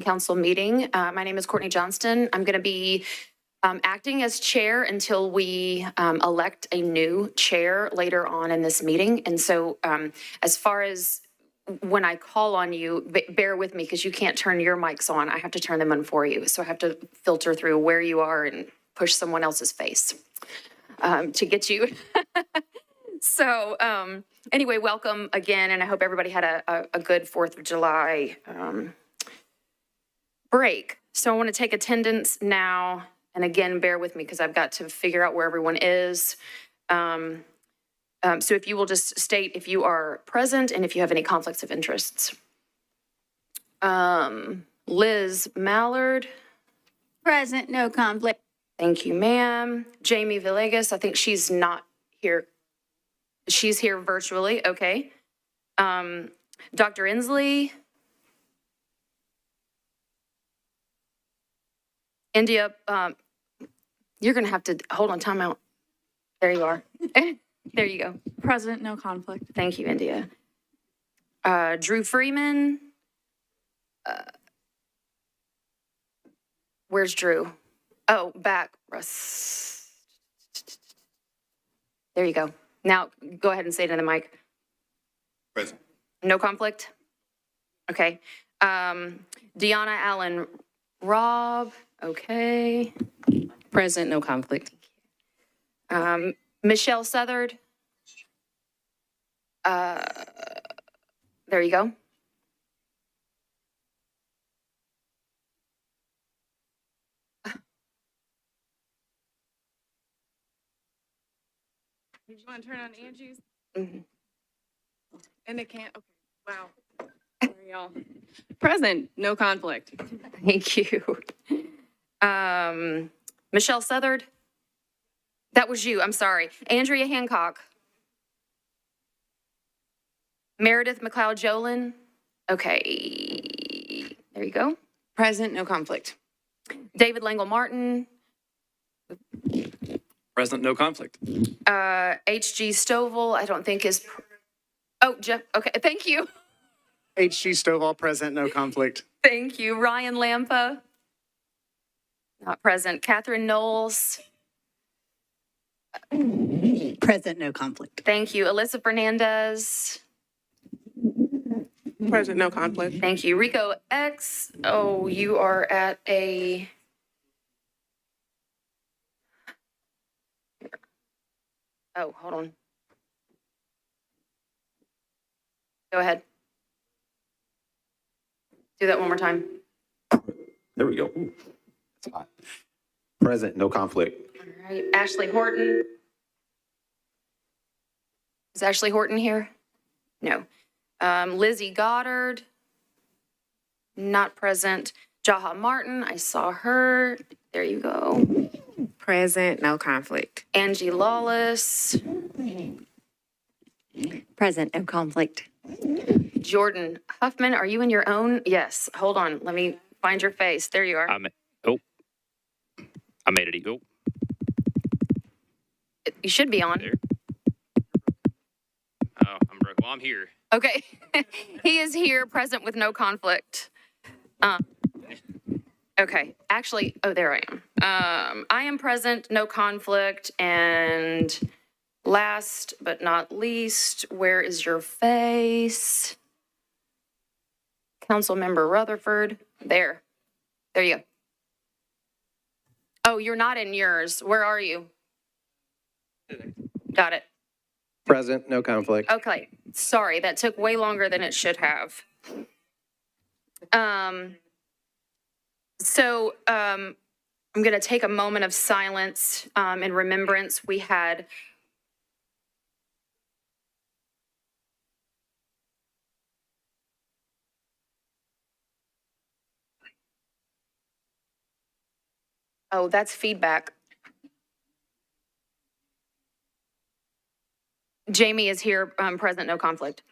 Council meeting. My name is Courtney Johnston. I'm going to be acting as chair until we elect a new chair later on in this meeting. And so as far as when I call on you, bear with me because you can't turn your mics on. I have to turn them on for you. So I have to filter through where you are and push someone else's face to get you. So anyway, welcome again. And I hope everybody had a good 4th of July break. So I want to take attendance now. And again, bear with me because I've got to figure out where everyone is. So if you will just state if you are present and if you have any conflicts of interests. Liz Mallard. Present, no conflict. Thank you, ma'am. Jamie Villegas, I think she's not here. She's here virtually, okay. Dr. Inslee. India, you're going to have to hold on, time out. There you are. There you go. Present, no conflict. Thank you, India. Drew Freeman. Where's Drew? Oh, back. Russ. There you go. Now, go ahead and say it in the mic. Present. No conflict? Okay. Deanna Allen Robb. Okay. Present, no conflict. Michelle Southard. There you go. Did you want to turn on Angie's? Mm-hmm. And it can't. Okay. Wow. Sorry, y'all. Present, no conflict. Thank you. Michelle Southard. That was you. I'm sorry. Andrea Hancock. Meredith McLeod-Jolin. Okay. There you go. Present, no conflict. David Langle Martin. Present, no conflict. H.G. Stovall, I don't think is. Oh, Jeff. Okay. Thank you. H.G. Stovall, present, no conflict. Thank you. Ryan Lampa. Not present. Catherine Knowles. Present, no conflict. Thank you. Alyssa Fernandez. Present, no conflict. Thank you. Rico X. Oh, you are at a. Oh, hold on. Go ahead. Do that one more time. There we go. Ooh, that's hot. Present, no conflict. All right. Ashley Horton. Is Ashley Horton here? No. Lizzie Goddard. Not present. Jaha Martin. I saw her. There you go. Present, no conflict. Angie Lawless. Present, no conflict. Jordan Huffman, are you in your own? Yes. Hold on. Let me find your face. There you are. I made it. Oh, You should be on. there. Oh, I'm broke. Well, I'm here. Okay. He is here, present with no conflict. Okay. Actually, oh, there I am. I am present, no conflict. And last but not least, where is your face? Councilmember Rutherford. There. There you go. Oh, you're not in yours. Where are you? Got it. Present, no conflict. Okay. Sorry, that took way longer than it should have. So I'm going to take a moment of silence in remembrance. We had oh, that's feedback. Jamie is here, present, no conflict.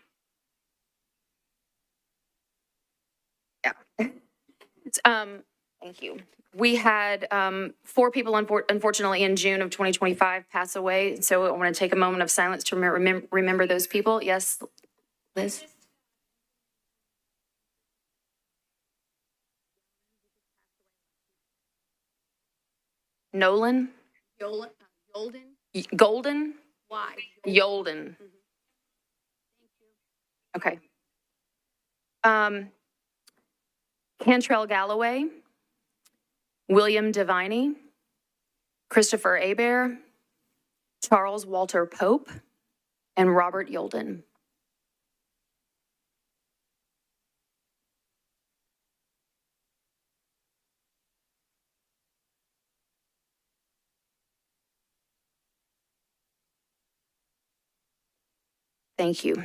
Yeah. Thank you. We had 4 people, unfortunately, in June of 2025 pass away. So I want to take a moment of silence to remember those people. Yes, Liz? Nolan, Yolden. Golden, Why? Yolden. Okay. Cantrell Galloway, William Deviney, Christopher Abear, Charles Walter Pope, and Robert Yolden. Thank you.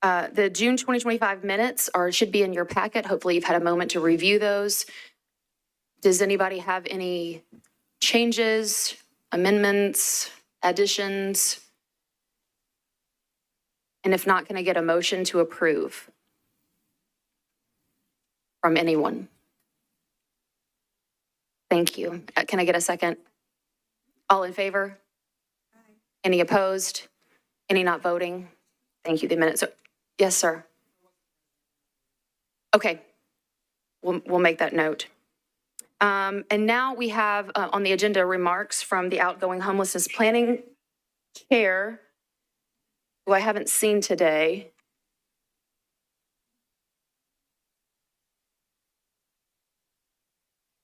The June 2025 minutes should be in your packet. Hopefully you've had a moment to review those. Does anybody have any changes, amendments, additions? And if not, can I get a motion to approve from anyone? Thank you. Can I get a second? All in favor? Any opposed? Any not voting? Thank you. The minutes. Yes, sir. Okay. We'll make that note. And now we have on the agenda remarks from the outgoing homelessness planning chair, who I haven't seen today.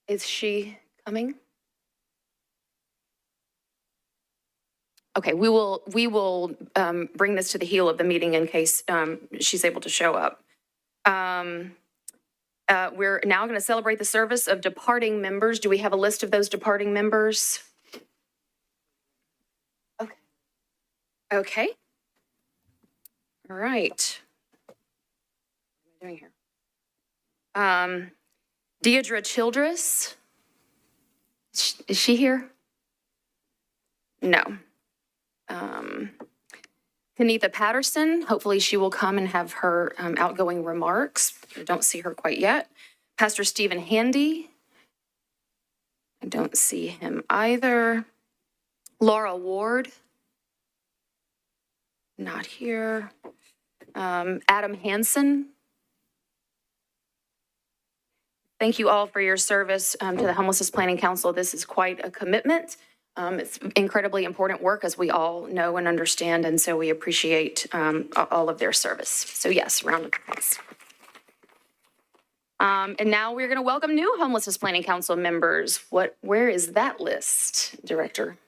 Is she coming? Okay, we will bring this to the heel of the meeting in case she's able to show up. We're now going to celebrate the service of departing members. Do we have a list of those departing members? Okay. Okay. All right. What am I doing here? Deidre Childress. Is she here? No. Kenetha Patterson, hopefully she will come and have her outgoing remarks. I don't see her quite yet. Pastor Stephen Handy. I don't see him either. Laura Ward. Not here. Adam Hansen. Thank you all for your service to the Homelessness Planning Council. This is quite a commitment. It's incredibly important work, as we all know and understand, and so we appreciate all of their service. So yes, round of applause. And now we're going to welcome new Homelessness Planning Council members. Where is that list, Director?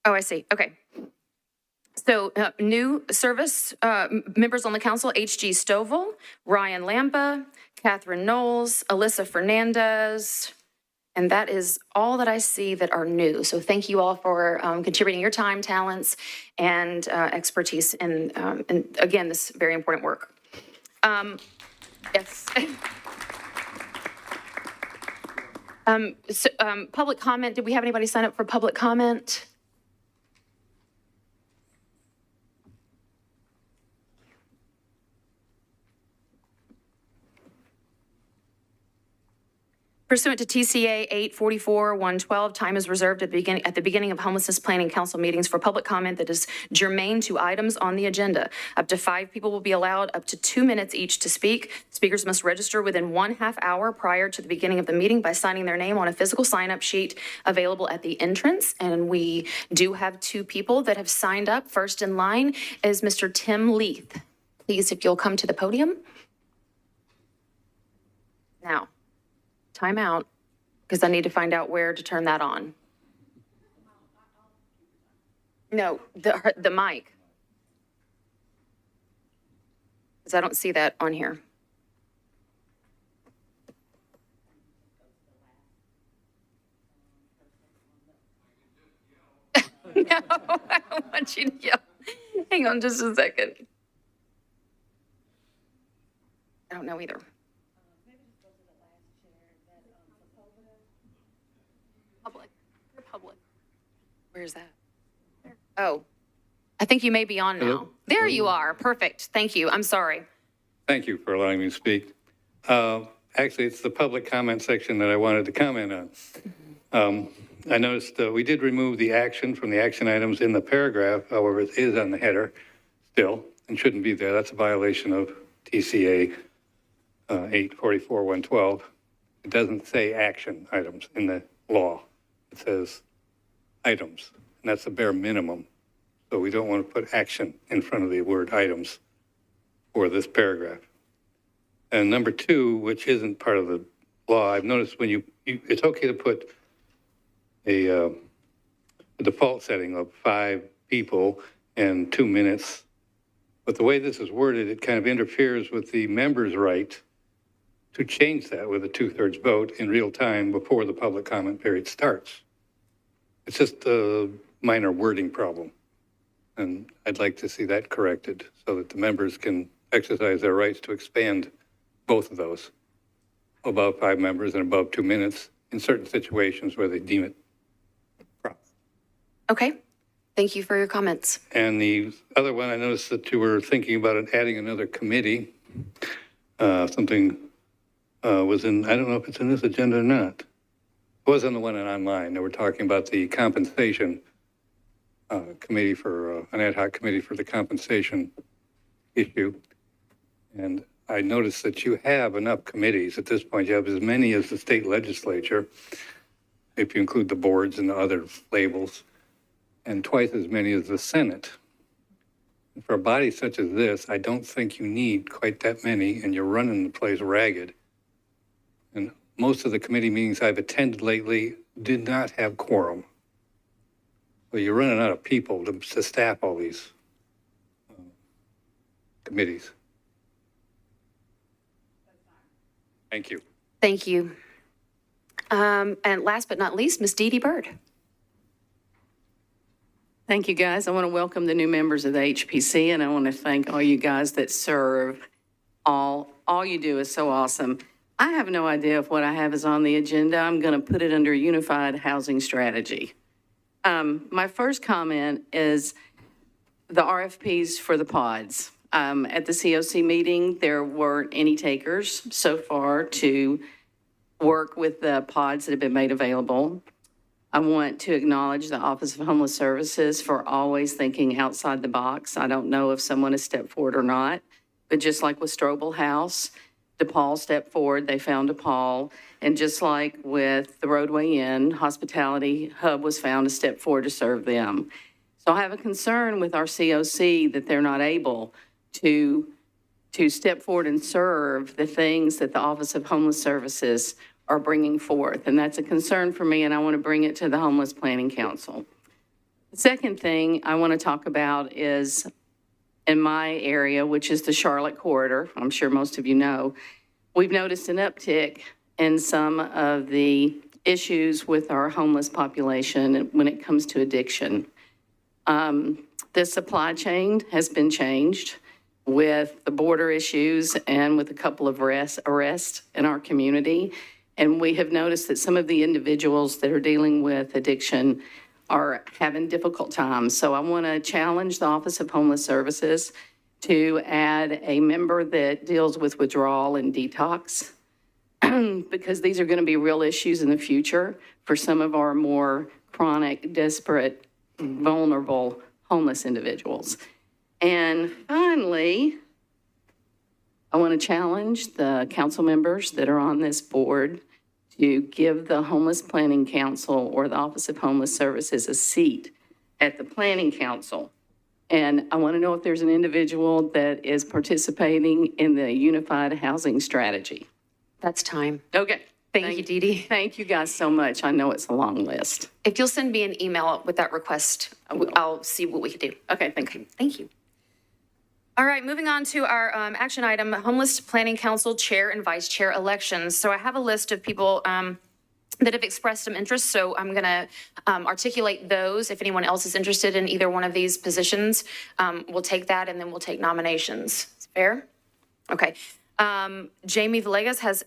Oh, I see. Okay. So new service members on the council: H.G. Stovall, Ryan Lampa, Catherine Knowles, Alyssa Fernandez, and that is all that I see that are new. So thank you all for contributing your time, talents, and expertise in again, this very important work. Yes. Public comment. Did we have anybody sign up for public comment? Pursuant to TCA 844-112, time is reserved at the beginning of Homelessness Planning Council meetings for public comment that is germane to items on the agenda. Up to 5 people will be allowed up to 2 minutes each to speak. Speakers must register within 1/2 hour prior to the beginning of the meeting by signing their name on a physical sign-up sheet available at the entrance. And we do have 2 people that have signed up. First in line is Mr. Tim Leith. Please, if you'll come to the podium. Now. Time out, because I need to find out where to turn that on. No, the mic. Because I don't see that on here. No, I don't want you to yell. Hang on just a second. I don't know either. Public. You're public. Where's that? There. Oh, I think you may be on now. Hello? There you are. Perfect. Thank you. I'm sorry. Thank you for allowing me to speak. Actually, it's the public comment section that I wanted to comment on. I noticed we did remove the action from the action items in the paragraph. However, it is on the header still. and shouldn't be there. That's a violation of TCA 844-112. It doesn't say action items in the law. It says items, and that's the bare minimum. So we don't want to put action in front of the word items for this paragraph. And number 2, which isn't part of the law, I've noticed when it's okay to put a default setting of 5 people and 2 minutes. But the way this is worded, it kind of interferes with the member's right to change that with a 2/3 vote in real time before the public comment period starts. It's just a minor wording problem. And I'd like to see that corrected so that the members can exercise their rights to expand both of those, above 5 members and above 2 minutes in certain situations where they deem it proper. Okay, thank you for your comments. And the other one, I noticed that you were thinking about adding another committee. Something was in, I don't know if it's in this agenda or not. It was on the one online. They were talking about the compensation committee for, an ad hoc committee for the compensation issue. And I noticed that you have enough committees. At this point, you have as many as the state legislature, if you include the boards and the other labels, and twice as many as the Senate. For a body such as this, I don't think you need quite that many, and you're running the place ragged. And most of the committee meetings I've attended lately did not have quorum. So you're running out of people to staff all these committees. Thank you. Thank you. And last but not least, Ms. Dee Dee Bird. Thank you, guys. I want to welcome the new members of the HPC, and I want to thank all you guys that serve. All you do is so awesome. I have no idea if what I have is on the agenda. I'm going to put it under Unified Housing Strategy. My first comment is the RFPs for the pods. At the COC meeting, there weren't any takers so far to work with the pods that have been made available. I want to acknowledge the Office of Homeless Services for always thinking outside the box. I don't know if someone has stepped forward or not, but just like with Strobel House, DePaul stepped forward, they found DePaul. And just like with the Roadway Inn, Hospitality Hub was found to step forward to serve them. So I have a concern with our COC that they're not able to step forward and serve the things that the Office of Homeless Services are bringing forth. And that's a concern for me, and I want to bring it to the Homeless Planning Council. The second thing I want to talk about is in my area, which is the Charlotte corridor. I'm sure most of you know, we've noticed an uptick in some of the issues with our homeless population when it comes to addiction. The supply chain has been changed with the border issues and with a couple of arrests in our community. And we have noticed that some of the individuals that are dealing with addiction are having difficult times. So I want to challenge the Office of Homeless Services to add a member that deals with withdrawal and detox, because these are going to be real issues in the future for some of our more chronic, desperate, vulnerable homeless individuals. And finally, I want to challenge the council members that are on this board to give the Homeless Planning Council or the Office of Homeless Services a seat at the Planning Council. And I want to know if there's an individual that is participating in the Unified Housing Strategy. That's time. Okay. Thank you, Dee Dee. Thank you guys so much. I know it's a long list. If you'll send me an email with that request, I'll see what we can do. Okay, thank you. Thank you. All right, moving on to our action item, Homeless Planning Council Chair and Vice Chair elections. So I have a list of people that have expressed some interest, so I'm going to articulate those. If anyone else is interested in either one of these positions, we'll take that, and then we'll take nominations. Is fair? Okay. Jamie Villegas has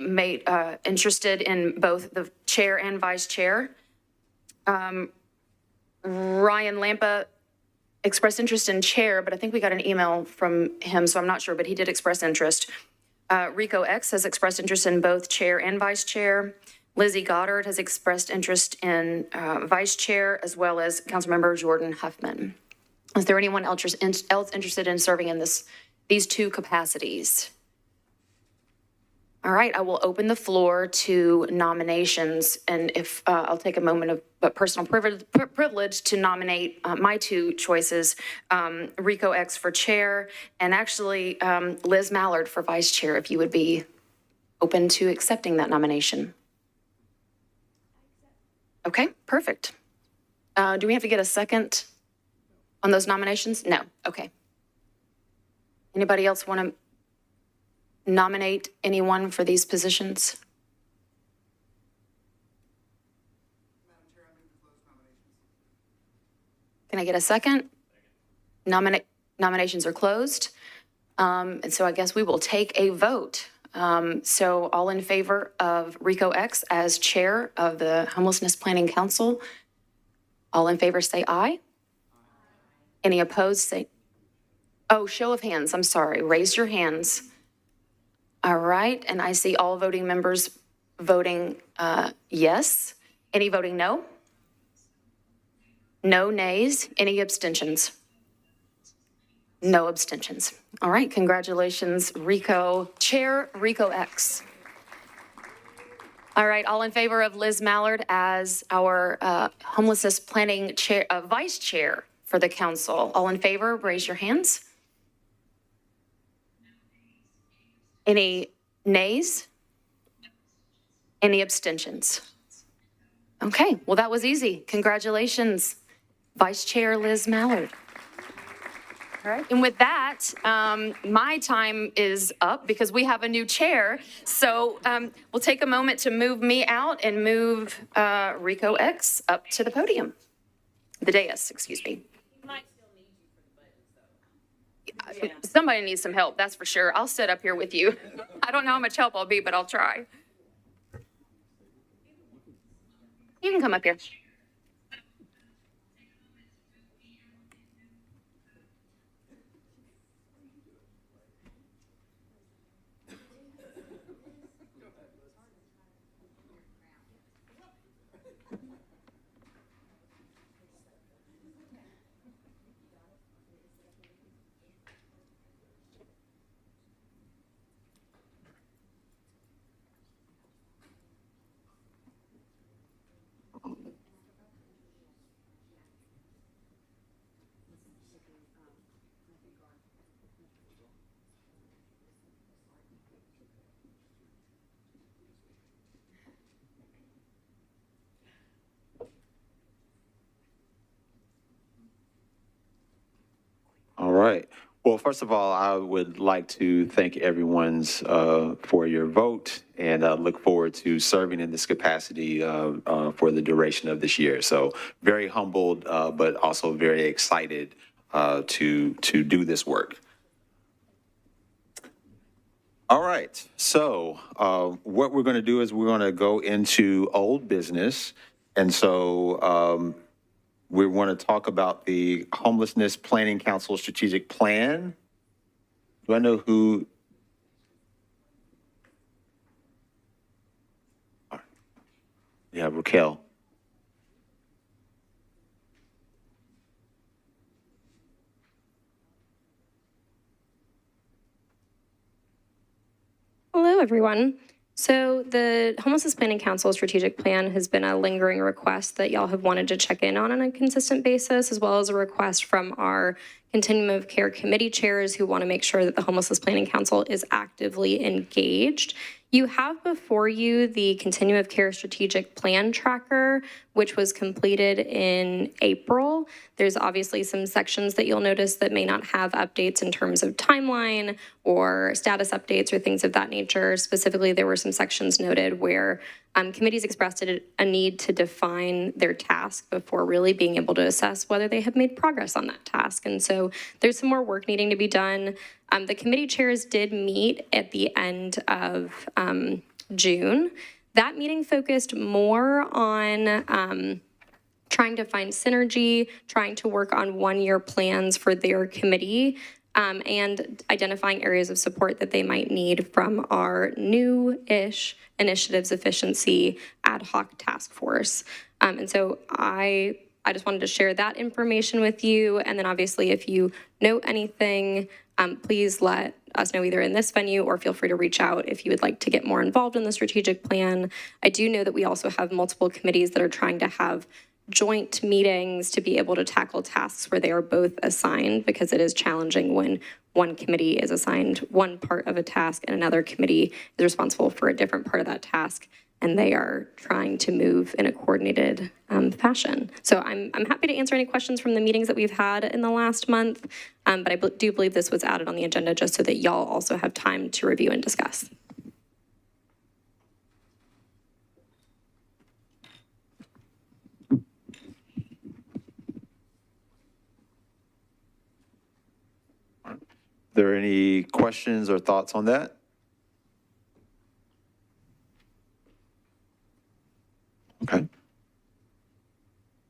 made interested in both the chair and vice chair. Ryan Lampa expressed interest in chair, but I think we got an email from him, so I'm not sure, but he did express interest. Rico X has expressed interest in both chair and vice chair. Lizzie Goddard has expressed interest in vice chair, as well as Councilmember Jordan Huffman. Is there anyone else interested in serving in these two capacities? All right, I will open the floor to nominations, and if I'll take a moment of personal privilege to nominate my two choices, Rico X for chair, and actually Liz Mallard for vice chair, if you would be open to accepting that nomination. Okay, perfect. Do we have to get a second on those nominations? No, okay. Anybody else want to nominate anyone for these positions? Can I get a second? Nominations are closed. And so I guess we will take a vote. So all in favor of Rico X as chair of the Homelessness Planning Council, all in favor say aye. Any opposed say, oh, show of hands, I'm sorry, raise your hands. All right, and I see all voting members voting yes. Any voting no? No nays, any abstentions? No abstentions. All right, congratulations, Rico, Chair Rico X. All right, all in favor of Liz Mallard as our homelessness planning chair, vice chair for the council. All in favor, raise your hands. Any nays? Any abstentions? Okay, well, that was easy. Congratulations, Vice Chair Liz Mallard. All right, and with that, my time is up because we have a new chair. So we'll take a moment to move me out and move Rico X up to the podium. The dais, excuse me. Somebody needs some help, that's for sure. I'll sit up here with you. I don't know how much help I'll be, but I'll try. You can come up here. All right. Well, first of all, I would like to thank everyone's for your vote and look forward to serving in this capacity for the duration of this year. So very humbled, but also very excited to do this work. All right. So what we're going to do is we're going to go into old business. And so we want to talk about the Homelessness Planning Council Strategic Plan. Do I know who? Yeah, Raquel. Hello, everyone. So the Homelessness Planning Council Strategic Plan has been a lingering request that y'all have wanted to check in on a consistent basis, as well as a request from our Continuum of Care committee chairs who want to make sure that the Homelessness Planning Council is actively engaged. You have before you the Continuum of Care Strategic Plan Tracker, which was completed in April. There's obviously some sections that you'll notice that may not have updates in terms of timeline or status updates or things of that nature. Specifically, there were some sections noted where committees expressed a need to define their task before really being able to assess whether they have made progress on that task. And so there's some more work needing to be done. The committee chairs did meet at the end of June. That meeting focused more on trying to find synergy, trying to work on one-year plans for their committee, and identifying areas of support that they might need from our new-ish initiatives efficiency ad hoc task force. And so I I just wanted to share that information with you. And then obviously, if you know anything, please let us know either in this venue or feel free to reach out if you would like to get more involved in the strategic plan. I do know that we also have multiple committees that are trying to have joint meetings to be able to tackle tasks where they are both assigned, because it is challenging when one committee is assigned one part of a task and another committee is responsible for a different part of that task, and they are trying to move in a coordinated fashion. So I'm happy to answer any questions from the meetings that we've had in the last month, but I do believe this was added on the agenda just so that y'all also have time to review and discuss. Are there any questions or thoughts on that? Okay.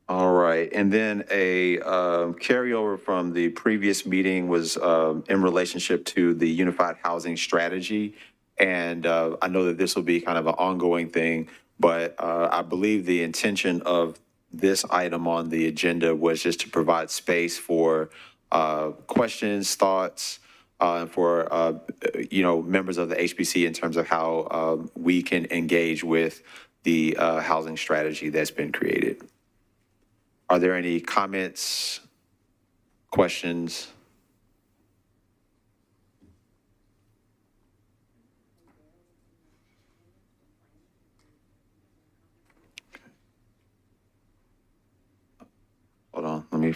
All right, and then a carryover from the previous meeting was in relationship to the unified housing strategy. And I know that this will be kind of an ongoing thing, but I believe the intention of this item on the agenda was just to provide space for questions, thoughts, for, members of the HPC in terms of how we can engage with the housing strategy that's been created. Are there any comments, questions? Hold on, let me.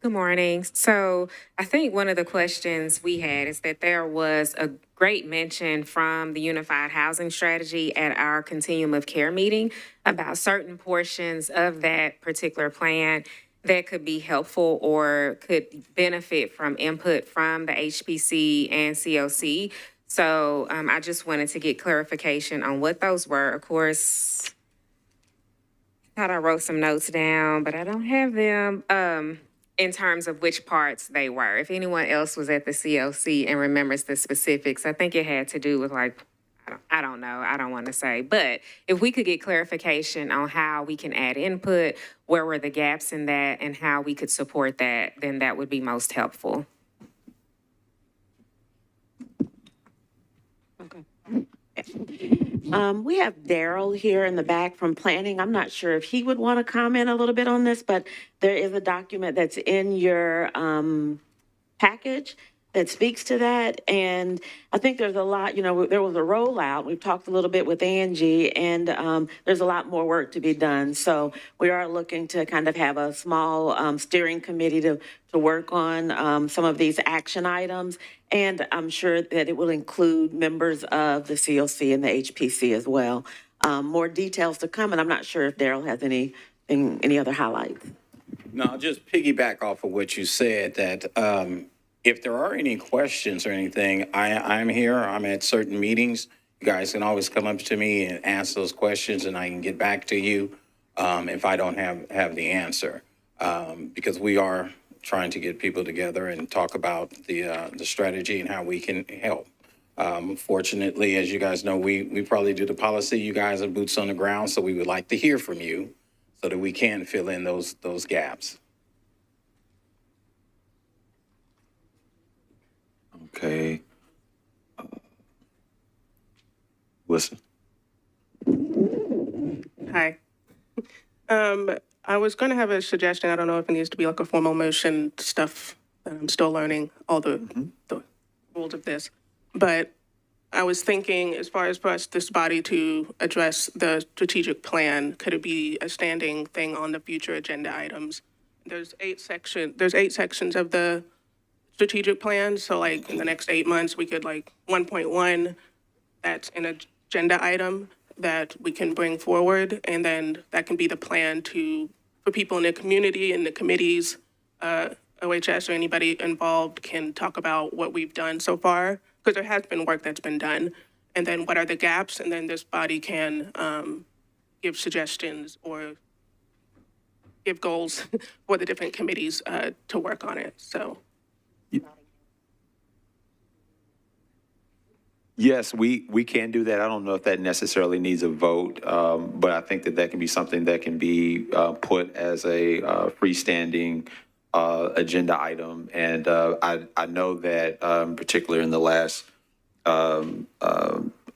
Good morning. So I think one of the questions we had is that there was a great mention from the Unified Housing Strategy at our Continuum of Care meeting about certain portions of that particular plan that could be helpful or could benefit from input from the HPC and COC. So I just wanted to get clarification on what those were. Of course, I thought I wrote some notes down, but I don't have them. In terms of which parts they were. If anyone else was at the CLC and remembers the specifics, I think it had to do with I don't know, I don't want to say. But if we could get clarification on how we can add input, where were the gaps in that, and how we could support that, then that would be most helpful. We have Daryl here in the back from planning. I'm not sure if he would want to comment a little bit on this, but there is a document that's in your package that speaks to that. And I think there's a lot, there was a rollout. We've talked a little bit with Angie, and there's a lot more work to be done. So we are looking to kind of have a small steering committee to work on some of these action items. And I'm sure that it will include members of the CLC and the HPC as well. More details to come, and I'm not sure if Daryl has any other highlights. No, I'll just piggyback off of what you said, that if there are any questions or anything, I'm here, I'm at certain meetings. You guys can always come up to me and ask those questions, and I can get back to you if I don't have the answer. Because we are trying to get people together and talk about the strategy and how we can help. Fortunately, as you guys know, we probably do the policy. You guys are boots on the ground, so we would like to hear from you so that we can fill in those gaps. Okay. Listen. Hi. I was going to have a suggestion. I don't know if it needs to be like a formal motion stuff that I'm still learning all the rules of this. But I was thinking, as far as for us, this body to address the strategic plan, could it be a standing thing on the future agenda items? There's 8 sections of the strategic plan. So like in the next 8 months, we could 1.1, that's an agenda item that we can bring forward. And then that can be the plan for people in the community and the committees, OHS or anybody involved can talk about what we've done so far, because there has been work that's been done. And then what are the gaps? And then this body can give suggestions or give goals for the different committees to work on it. So. Yes, we can do that. I don't know if that necessarily needs a vote, but I think that that can be something that can be put as a freestanding agenda item. And I know that particularly in the last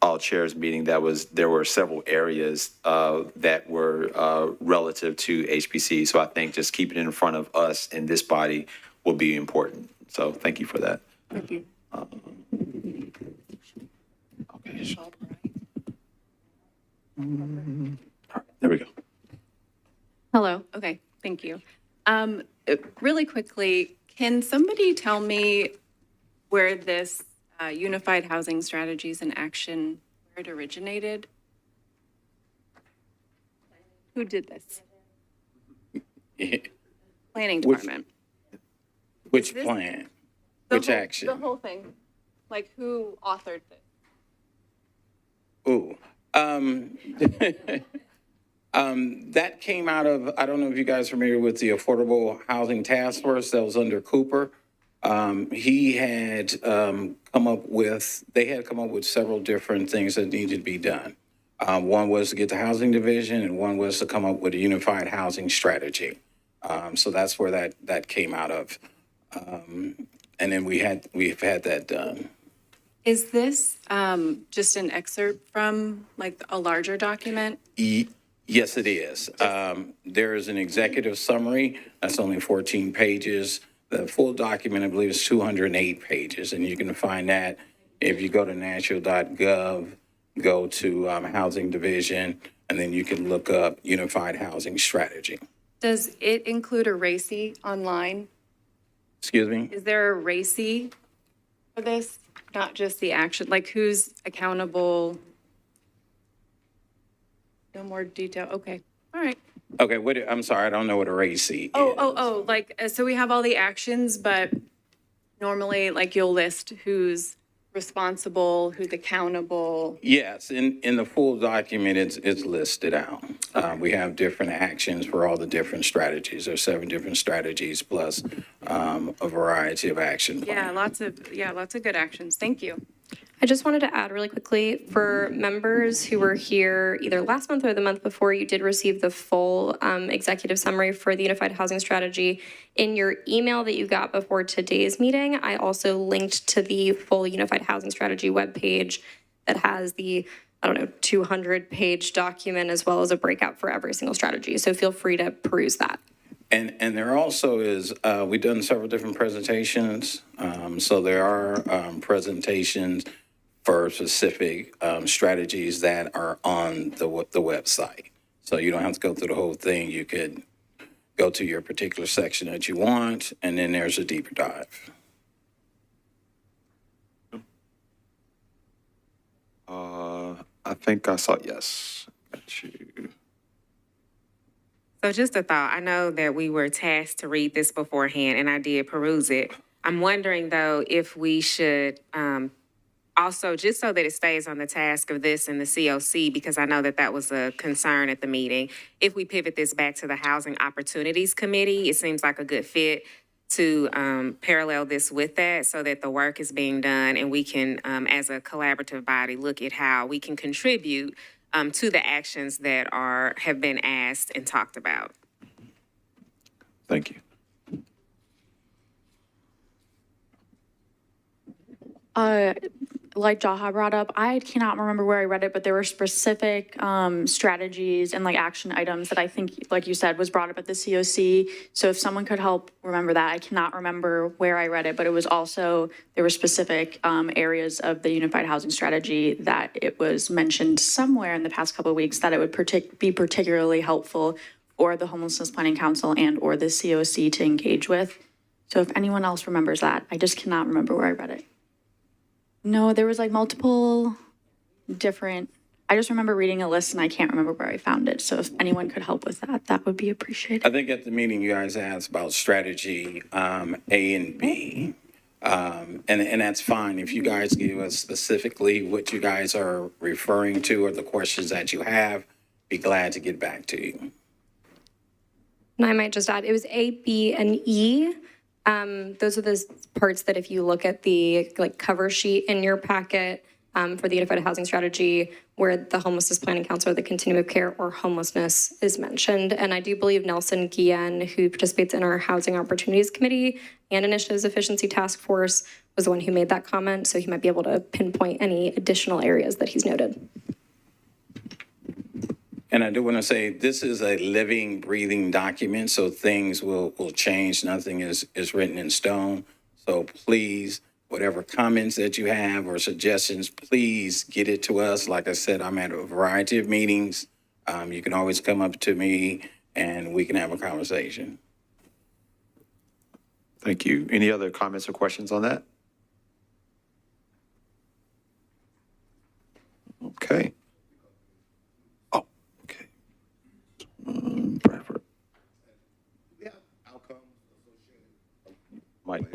all chairs meeting, there were several areas that were relative to HPC. So I think just keeping it in front of us in this body will be important. So thank you for that. Thank you. Okay. There we go. Hello. Okay, thank you. Really quickly, can somebody tell me where this Unified Housing Strategies in Action, where it originated? Who did this? Planning Which- Department. Which this- plan? The Which whole- action? The whole thing. Like, who authored this? Ooh. That came out of, I don't know if you guys are familiar with the Affordable Housing Task Force that was under Cooper. He had come up with several different things that needed to be done. One was to get the housing division, and one was to come up with a unified housing strategy. So that's where that came out of. And then we've had that done. Is this just an excerpt from like a larger document? Yes, it is. There is an executive summary that's only 14 pages. The full document, I believe, is 208 pages, and you can find that if you go to nashville.gov, go to Housing Division, and then you can look up Unified Housing Strategy. Does it include a RACI online? Excuse me? Is there a RACI for this? Not just the action, like who's accountable? No more detail, okay, all right. Okay, I'm sorry, I don't know what a RACI is. Oh, like, so we have all the actions, but normally, like, you'll list who's responsible, who's accountable. Yes, in the full document, it's listed out. We have different actions for all the different strategies. There's 7 different strategies plus a variety of action Yeah, plans. lots of good actions, thank you. I just wanted to add really quickly, for members who were here either last month or the month before, you did receive the full executive summary for the Unified Housing Strategy. In your email that you got before today's meeting, I also linked to the full Unified Housing Strategy webpage that has the, 200-page document as well as a breakout for every single strategy. So feel free to peruse that. And there also is, we've done several different presentations. So there are presentations for specific strategies that are on the website. So you don't have to go through the whole thing. You could go to your particular section that you want, and then there's a deeper dive. I think I saw, yes. Got you. So just a thought, I know that we were tasked to read this beforehand, and I did peruse it. I'm wondering, though, if we should also, just so that it stays on the task of this and the COC, because I know that that was a concern at the meeting, if we pivot this back to the Housing Opportunities Committee, it seems like a good fit to parallel this with that so that the work is being done and we can, as a collaborative body, look at how we can contribute to the actions that have been asked and talked about. Thank you. Like Jaha brought up, I cannot remember where I read it, but there were specific strategies and like action items that I think, like you said, was brought up at the COC. So if someone could help remember that, I cannot remember where I read it, but it was also, there were specific areas of the Unified Housing Strategy that it was mentioned somewhere in the past couple of weeks that it would be particularly helpful for the Homelessness Planning Council and or the COC to engage with. So if anyone else remembers that, I just cannot remember where I read it. No, there was like multiple different, I just remember reading a list and I can't remember where I found it. So if anyone could help with that, that would be appreciated. I think at the meeting you guys asked about strategy A and B. And that's fine. If you guys give us specifically what you guys are referring to or the questions that you have, be glad to get back to you. And I might just add, it was A, B, and E. Those are the parts that if you look at the cover sheet in your packet, for the Unified Housing Strategy where the Homelessness Planning Council or the Continuum of Care or homelessness is mentioned. And I do believe Nelson Guillen, who participates in our Housing Opportunities Committee and Initiatives Efficiency Task Force, was the one who made that comment. So he might be able to pinpoint any additional areas that he's noted. And I do want to say, this is a living, breathing document, so things will change. Nothing is written in stone. So please, whatever comments that you have or suggestions, please get it to us. Like I said, I'm at a variety of meetings. You can always come up to me and we can have a conversation. Thank you. Any other comments or questions on that? Okay. Oh, okay. Bradford. Yeah, outcomes associated. Mike.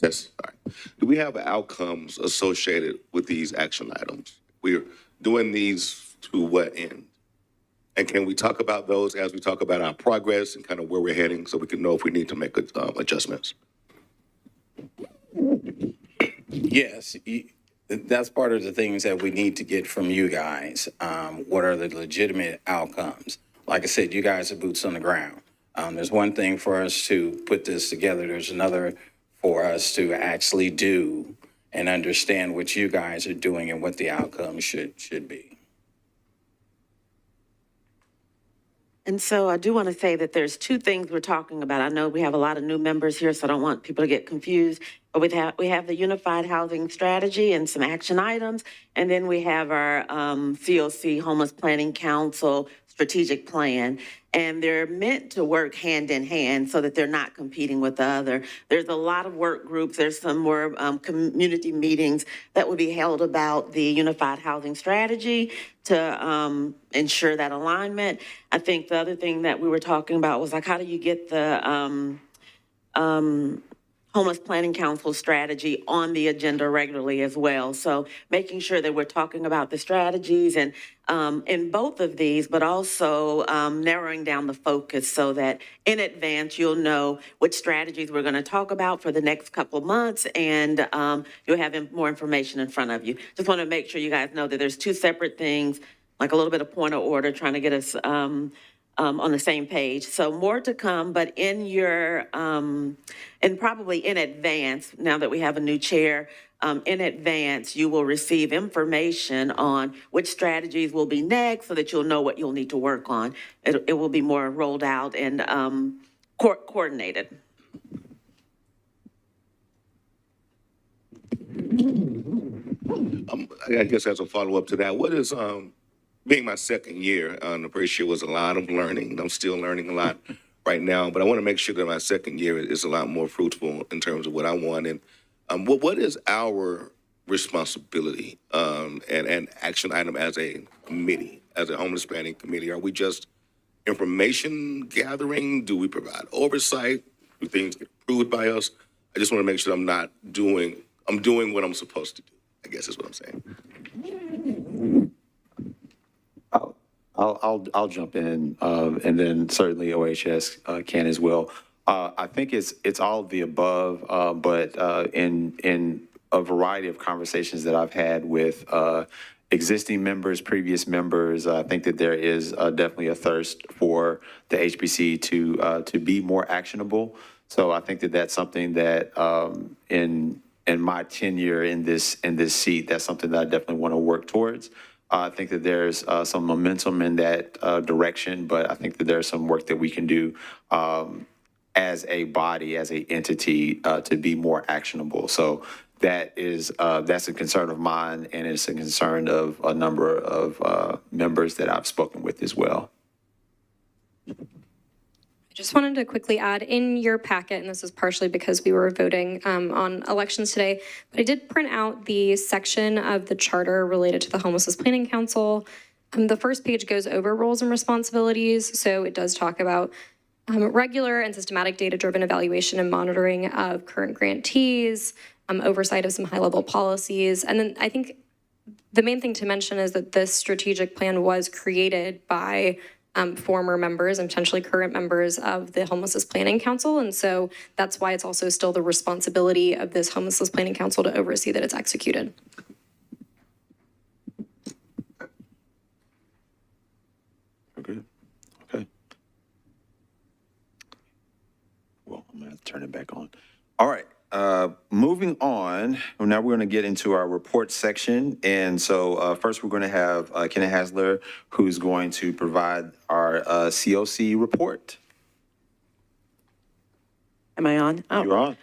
Yes. All right. Do we have outcomes associated with these action items? We're doing these to what end? And can we talk about those as we talk about our progress and kind of where we're heading so we can know if we need to make adjustments? Yes, that's part of the things that we need to get from you guys. What are the legitimate outcomes? Like I said, you guys are boots on the ground. There's one thing for us to put this together. There's another for us to actually do and understand what you guys are doing and what the outcome should be. And so I do want to say that there's two things we're talking about. I know we have a lot of new members here, so I don't want people to get confused. But we have the Unified Housing Strategy and some action items. And then we have our COC, Homeless Planning Council Strategic Plan. And they're meant to work hand in hand so that they're not competing with the other. There's a lot of work groups. There's some more community meetings that will be held about the Unified Housing Strategy to ensure that alignment. I think the other thing that we were talking about was like, how do you get the Homeless Planning Council strategy on the agenda regularly as well. So making sure that we're talking about the strategies and in both of these, but also narrowing down the focus so that in advance you'll know which strategies we're going to talk about for the next couple of months, and you'll have more information in front of you. Just want to make sure you guys know that there's two separate things, like a little bit of point of order, trying to get us on the same page. So more to come, but in your, and probably in advance, now that we have a new chair, in advance, you will receive information on which strategies will be next so that you'll know what you'll need to work on. It will be more rolled out and coordinated. I guess as a follow-up to that, what is, being my second year, the first year was a lot of learning. I'm still learning a lot right now, but I want to make sure that my second year is a lot more fruitful in terms of what I want. And what is our responsibility and action item as a committee, as a homeless planning committee? Are we just information gathering? Do we provide oversight? Do things get approved by us? I just want to make sure I'm doing what I'm supposed to do, I guess is what I'm saying. I'll jump in, and then certainly OHS can as well. I think it's all of the above, but in a variety of conversations that I've had with existing members, previous members, I think that there is definitely a thirst for the HPC to be more actionable. So I think that that's something that in my tenure in this seat, that's something that I definitely want to work towards. I think that there's some momentum in that direction, but I think that there's some work that we can do as a body, as an entity, to be more actionable. So that's a concern of mine, and it's a concern of a number of members that I've spoken with as well. I just wanted to quickly add in your packet, and this is partially because we were voting on elections today, but I did print out the section of the charter related to the Homelessness Planning Council. The first page goes over roles and responsibilities, so it does talk about regular and systematic data-driven evaluation and monitoring of current grantees, oversight of some high-level policies, and then I think the main thing to mention is that this strategic plan was created by former members and potentially current members of the Homelessness Planning Council. And so that's why it's also still the responsibility of this Homelessness Planning Council to oversee that it's executed. Okay. Okay. Well, I'm gonna turn it back on. All right. Moving on, now we're going to get into our report section. And so first we're going to have Kenneth Hasler, who's going to provide our COC report. Am I on? Oh. You're on.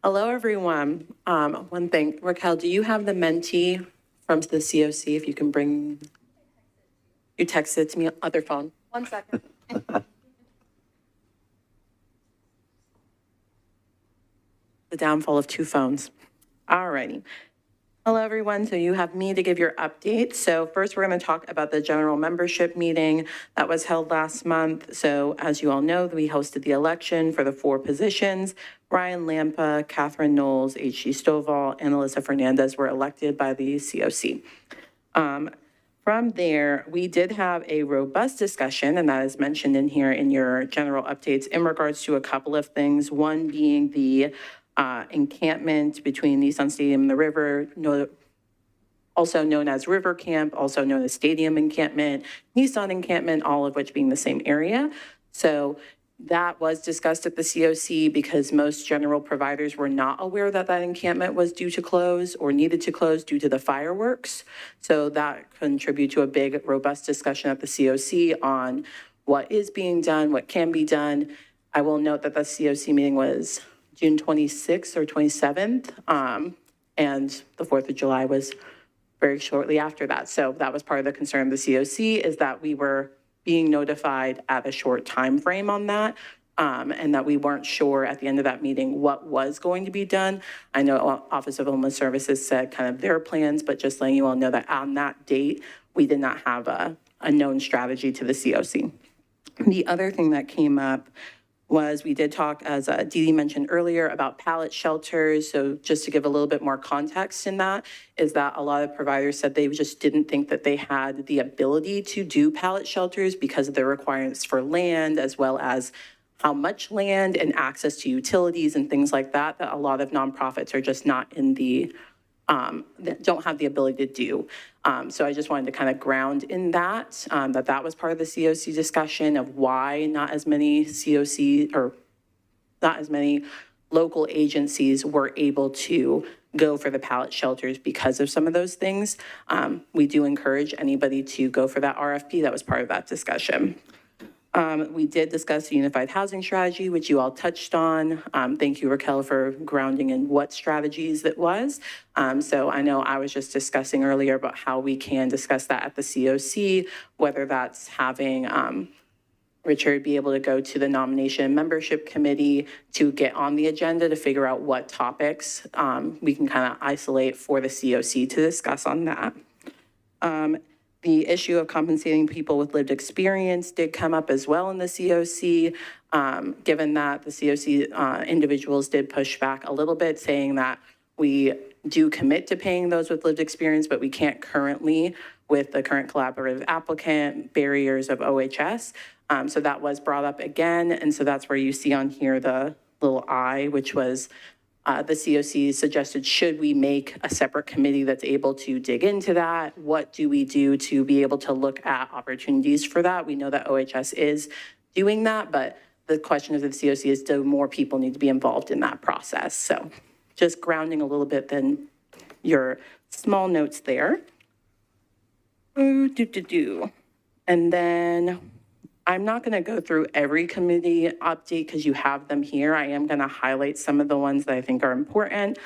Hello, everyone. One thing, Raquel, do you have the mentee from the COC? If you can bring, you text it to me, other phone. 1 second. The downfall of 2 phones. All righty. Hello, everyone. So you have me to give your update. So first, we're going to talk about the general membership meeting that was held last month. So as you all know, we hosted the election for the 4 positions. Ryan Lampa, Catherine Knowles, H.G. Stovall, and Alyssa Fernandez were elected by the COC. From there, we did have a robust discussion, and that is mentioned in here in your general updates in regards to a couple of things. One being the encampment between Nissan Stadium and the river, also known as River Camp, also known as Stadium Encampment, Nissan Encampment, all of which being the same area. So that was discussed at the COC because most general providers were not aware that that encampment was due to close or needed to close due to the fireworks. So that contributed to a big, robust discussion at the COC on what is being done, what can be done. I will note that the COC meeting was June 26th or 27th, and the 4th of July was very shortly after that. So that was part of the concern of the COC, is that we were being notified at a short time frame on that, and that we weren't sure at the end of that meeting what was going to be done. I know Office of Homeless Services said kind of their plans, but just letting you all know that on that date, we did not have a known strategy to the COC. The other thing that came up was we did talk, as Dee Dee mentioned earlier, about pallet shelters. So just to give a little bit more context in that, is that a lot of providers said they just didn't think that they had the ability to do pallet shelters because of the requirements for land, as well as how much land and access to utilities and things like that, that a lot of nonprofits are just not in the, that don't have the ability to do. So I just wanted to kind of ground in that, that was part of the COC discussion of why not as many COC or not as many local agencies were able to go for the pallet shelters because of some of those things. We do encourage anybody to go for that RFP. That was part of that discussion. We did discuss the unified housing strategy, which you all touched on. Thank you, Raquel, for grounding in what strategies it was. So I know I was just discussing earlier about how we can discuss that at the COC, whether that's having Richard be able to go to the nomination and membership committee to get on the agenda to figure out what topics we can kind of isolate for the COC to discuss on that. The issue of compensating people with lived experience did come up as well in the COC, given that the COC individuals did push back a little bit, saying that we do commit to paying those with lived experience, but we can't currently with the current collaborative applicant barriers of OHS. So that was brought up again. And so that's where you see on here the little I, which was the COC suggested, should we make a separate committee that's able to dig into that? What do we do to be able to look at opportunities for that? We know that OHS is doing that, but the question of the COC is, do more people need to be involved in that process? So just grounding a little bit than your small notes there. And then I'm not going to go through every committee update because you have them here. I am going to highlight some of the ones that I think are important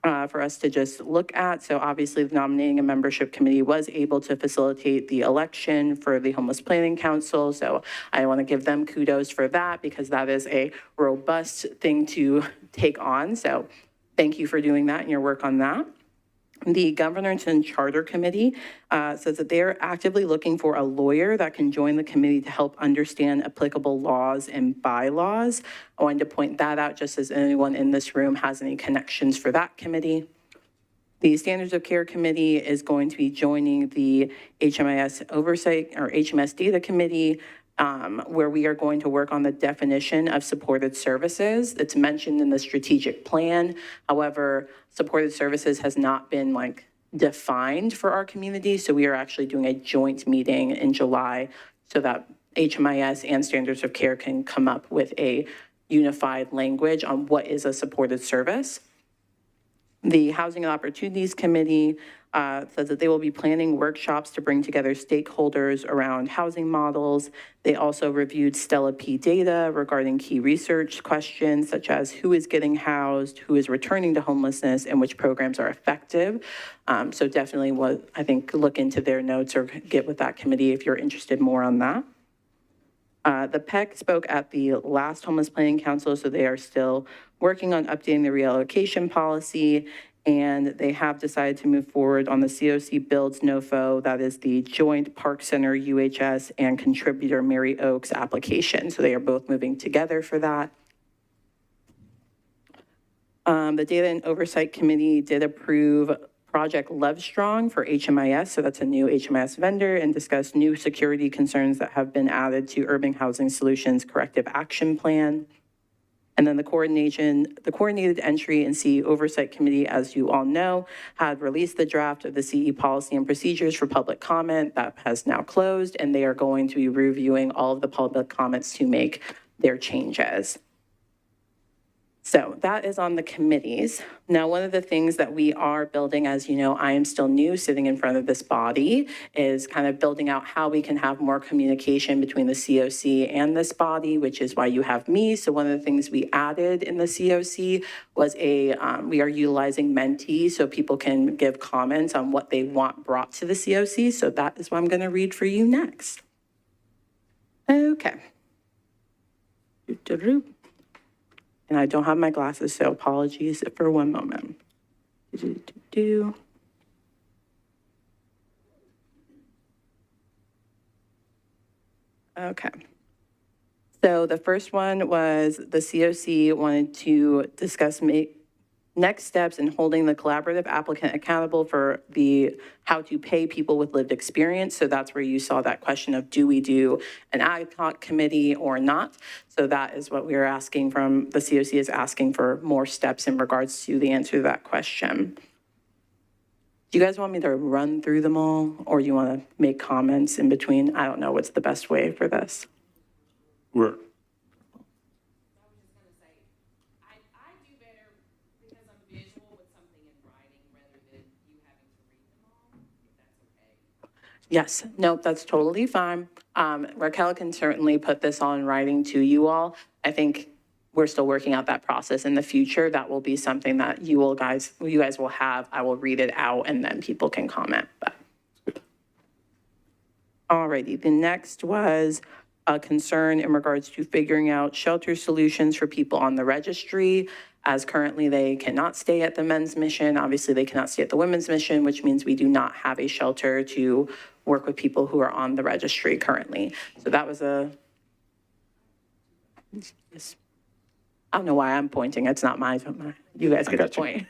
for us to just look at. So obviously the nominating and membership committee was able to facilitate the election for the Homeless Planning Council. So I want to give them kudos for that because that is a robust thing to take on. So thank you for doing that and your work on that. The Governance and Charter Committee says that they're actively looking for a lawyer that can join the committee to help understand applicable laws and bylaws. I wanted to point that out just as anyone in this room has any connections for that committee. The Standards of Care Committee is going to be joining the HMIS Oversight or HMS Data Committee. where we are going to work on the definition of supported services. It's mentioned in the strategic plan. However, supported services has not been defined for our community. So we are actually doing a joint meeting in July so that HMIS and standards of care can come up with a unified language on what is a supported service. The Housing and Opportunities Committee says that they will be planning workshops to bring together stakeholders around housing models. They also reviewed Stella P data regarding key research questions such as who is getting housed, who is returning to homelessness, and which programs are effective. So definitely I think look into their notes or get with that committee if you're interested more on that. The PEC spoke at the last Homeless Planning Council, so they are still working on updating the reallocation policy, and they have decided to move forward on the COC Builds NOFO, that is the Joint Park Center UHS and Contributor Mary Oaks application. So they are both moving together for that. The Data and Oversight Committee did approve Project Lovestrong for HMIS, so that's a new HMIS vendor, and discuss new security concerns that have been added to Urban Housing Solutions Corrective Action Plan. And then the Coordinated Entry and CE Oversight Committee, as you all know, had released the draft of the CE policy and procedures for public comment. That has now closed, and they are going to be reviewing all of the public comments to make their changes. So that is on the committees. Now, one of the things that we are building, as you know, I am still new sitting in front of this body, is kind of building out how we can have more communication between the COC and this body, which is why you have me. So one of the things we added in the COC was we are utilizing Menti so people can give comments on what they want brought to the COC. So that is what I'm going to read for you next. Okay. And I don't have my glasses, so apologies for one moment. Okay. So the first one was the COC wanted to discuss next steps in holding the collaborative applicant accountable for how to pay people with lived experience. So that's where you saw that question of, do we do an ad hoc committee or not? So that is what we are asking from, the COC is asking for more steps in regards to the answer to that question. Do you guys want me to run through them all, or do you want to make comments in between? I don't know what's the best way for this. Yes, nope, that's totally fine. Raquel can certainly put this on writing to you all. I think we're still working out that process in the future. That will be something that you guys will have. I will read it out and then people can comment. Alrighty, the next was a concern in regards to figuring out shelter solutions for people on the registry, as currently they cannot stay at the men's mission. Obviously, they cannot stay at the women's mission, which means we do not have a shelter to work with people who are on the registry currently. So that was I don't know why I'm pointing. It's not you guys get the point.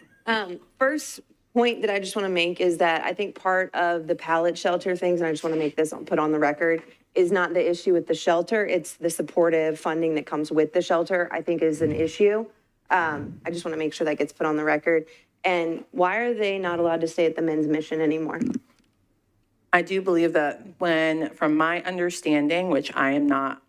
First point that I just want to make is that I think part of the pallet shelter things, and I just want to make this put on the record, is not the issue with the shelter. It's the supportive funding that comes with the shelter, I think is an issue. I just want to make sure that gets put on the record. And why are they not allowed to stay at the men's mission anymore? I do believe that from my understanding, which I do not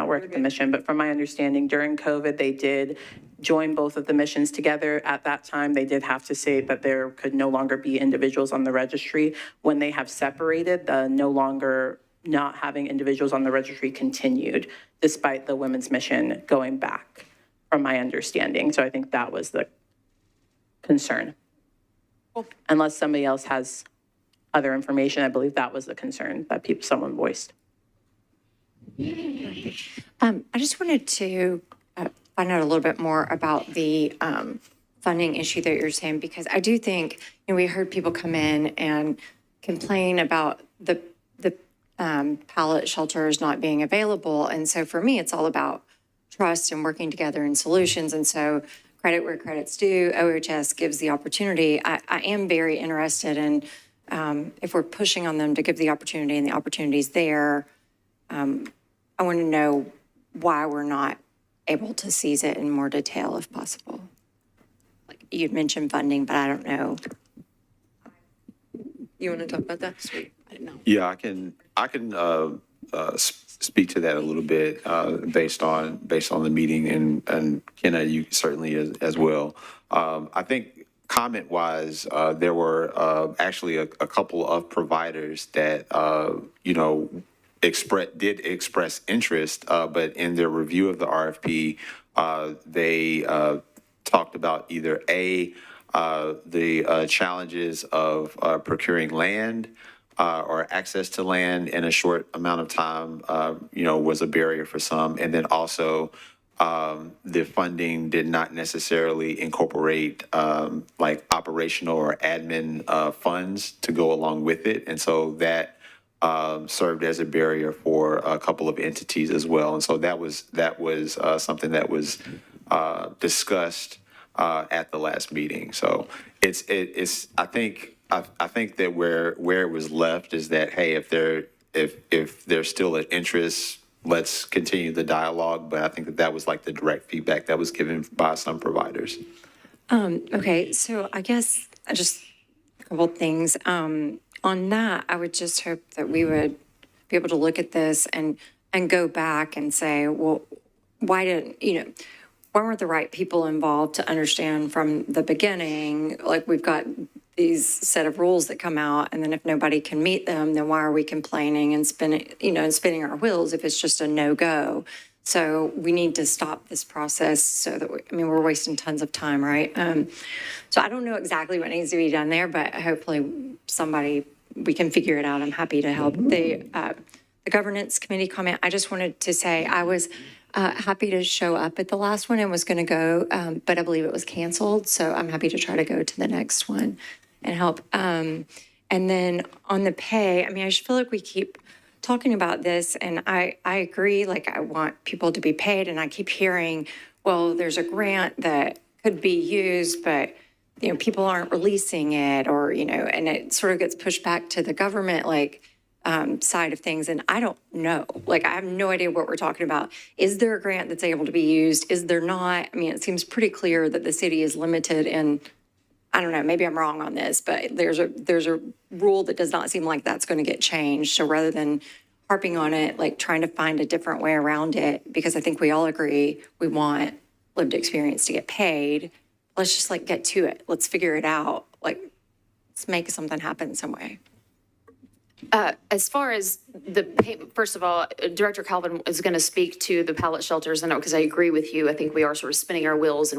work at the mission, but from my understanding, during COVID, they did join both of the missions together. At that time, they did have to say that there could no longer be individuals on the registry. When they have separated, the no longer not having individuals on the registry continued, despite the women's mission going back, from my understanding. So I think that was the concern. Unless somebody else has other information, I believe that was the concern that someone voiced. I just wanted to find out a little bit more about the funding issue that you're saying, because I do think, we heard people come in and complain about the pallet shelters not being available. And so for me, it's all about trust and working together in solutions. And so credit where credit's due, OHS gives the opportunity. I am very interested in if we're pushing on them to give the opportunity and the opportunity's there, I want to know why we're not able to seize it in more detail if possible. Like you'd mentioned funding, but I don't know. You want to talk about that? Sweet. I didn't know. Yeah, I can speak to that a little bit based on the meeting, and Kenna, you certainly as well. I think comment wise, there were actually a couple of providers that did express interest, but in their review of the RFP, they talked about either the challenges of procuring land or access to land in a short amount of time, was a barrier for some. And then also the funding did not necessarily incorporate like operational or admin funds to go along with it. And so that served as a barrier for a couple of entities as well. And so that was something that was discussed at the last meeting. So it's I think that where it was left is that, hey, if there's still an interest, let's continue the dialogue. But I think that was like the direct feedback that was given by some providers. Okay, so I guess just a couple of things. On that, I would just hope that we would be able to look at this and go back and say, well, why weren't the right people involved to understand from the beginning? Like, we've got these set of rules that come out, and then if nobody can meet them, then why are we complaining and spinning our wheels if it's just a no-go? So we need to stop this process so that we're wasting tons of time, right? So I don't know exactly what needs to be done there, but hopefully we can figure it out. I'm happy to help. The governance committee comment, I just wanted to say I was happy to show up at the last one and was going to go, but I believe it was canceled. So I'm happy to try to go to the next one and help. And then on the pay, I just feel like we keep talking about this, and I agree, like, I want people to be paid, and I keep hearing, well, there's a grant that could be used, but people aren't releasing it, or and it sort of gets pushed back to the government side of things, and I don't know. Like, I have no idea what we're talking about. Is there a grant that's able to be used? Is there not? It seems pretty clear that the city is limited, and I don't know, maybe I'm wrong on this, but there's a rule that does not seem like that's going to get changed. So rather than harping on it, like trying to find a different way around it, because I think we all agree we want lived experience to get paid, let's just get to it. Let's figure it out. Let's make something happen some way. As far as the payment, first of all, Director Calvin is going to speak to the pallet shelters, and because I agree with you, I think we are sort of spinning our wheels,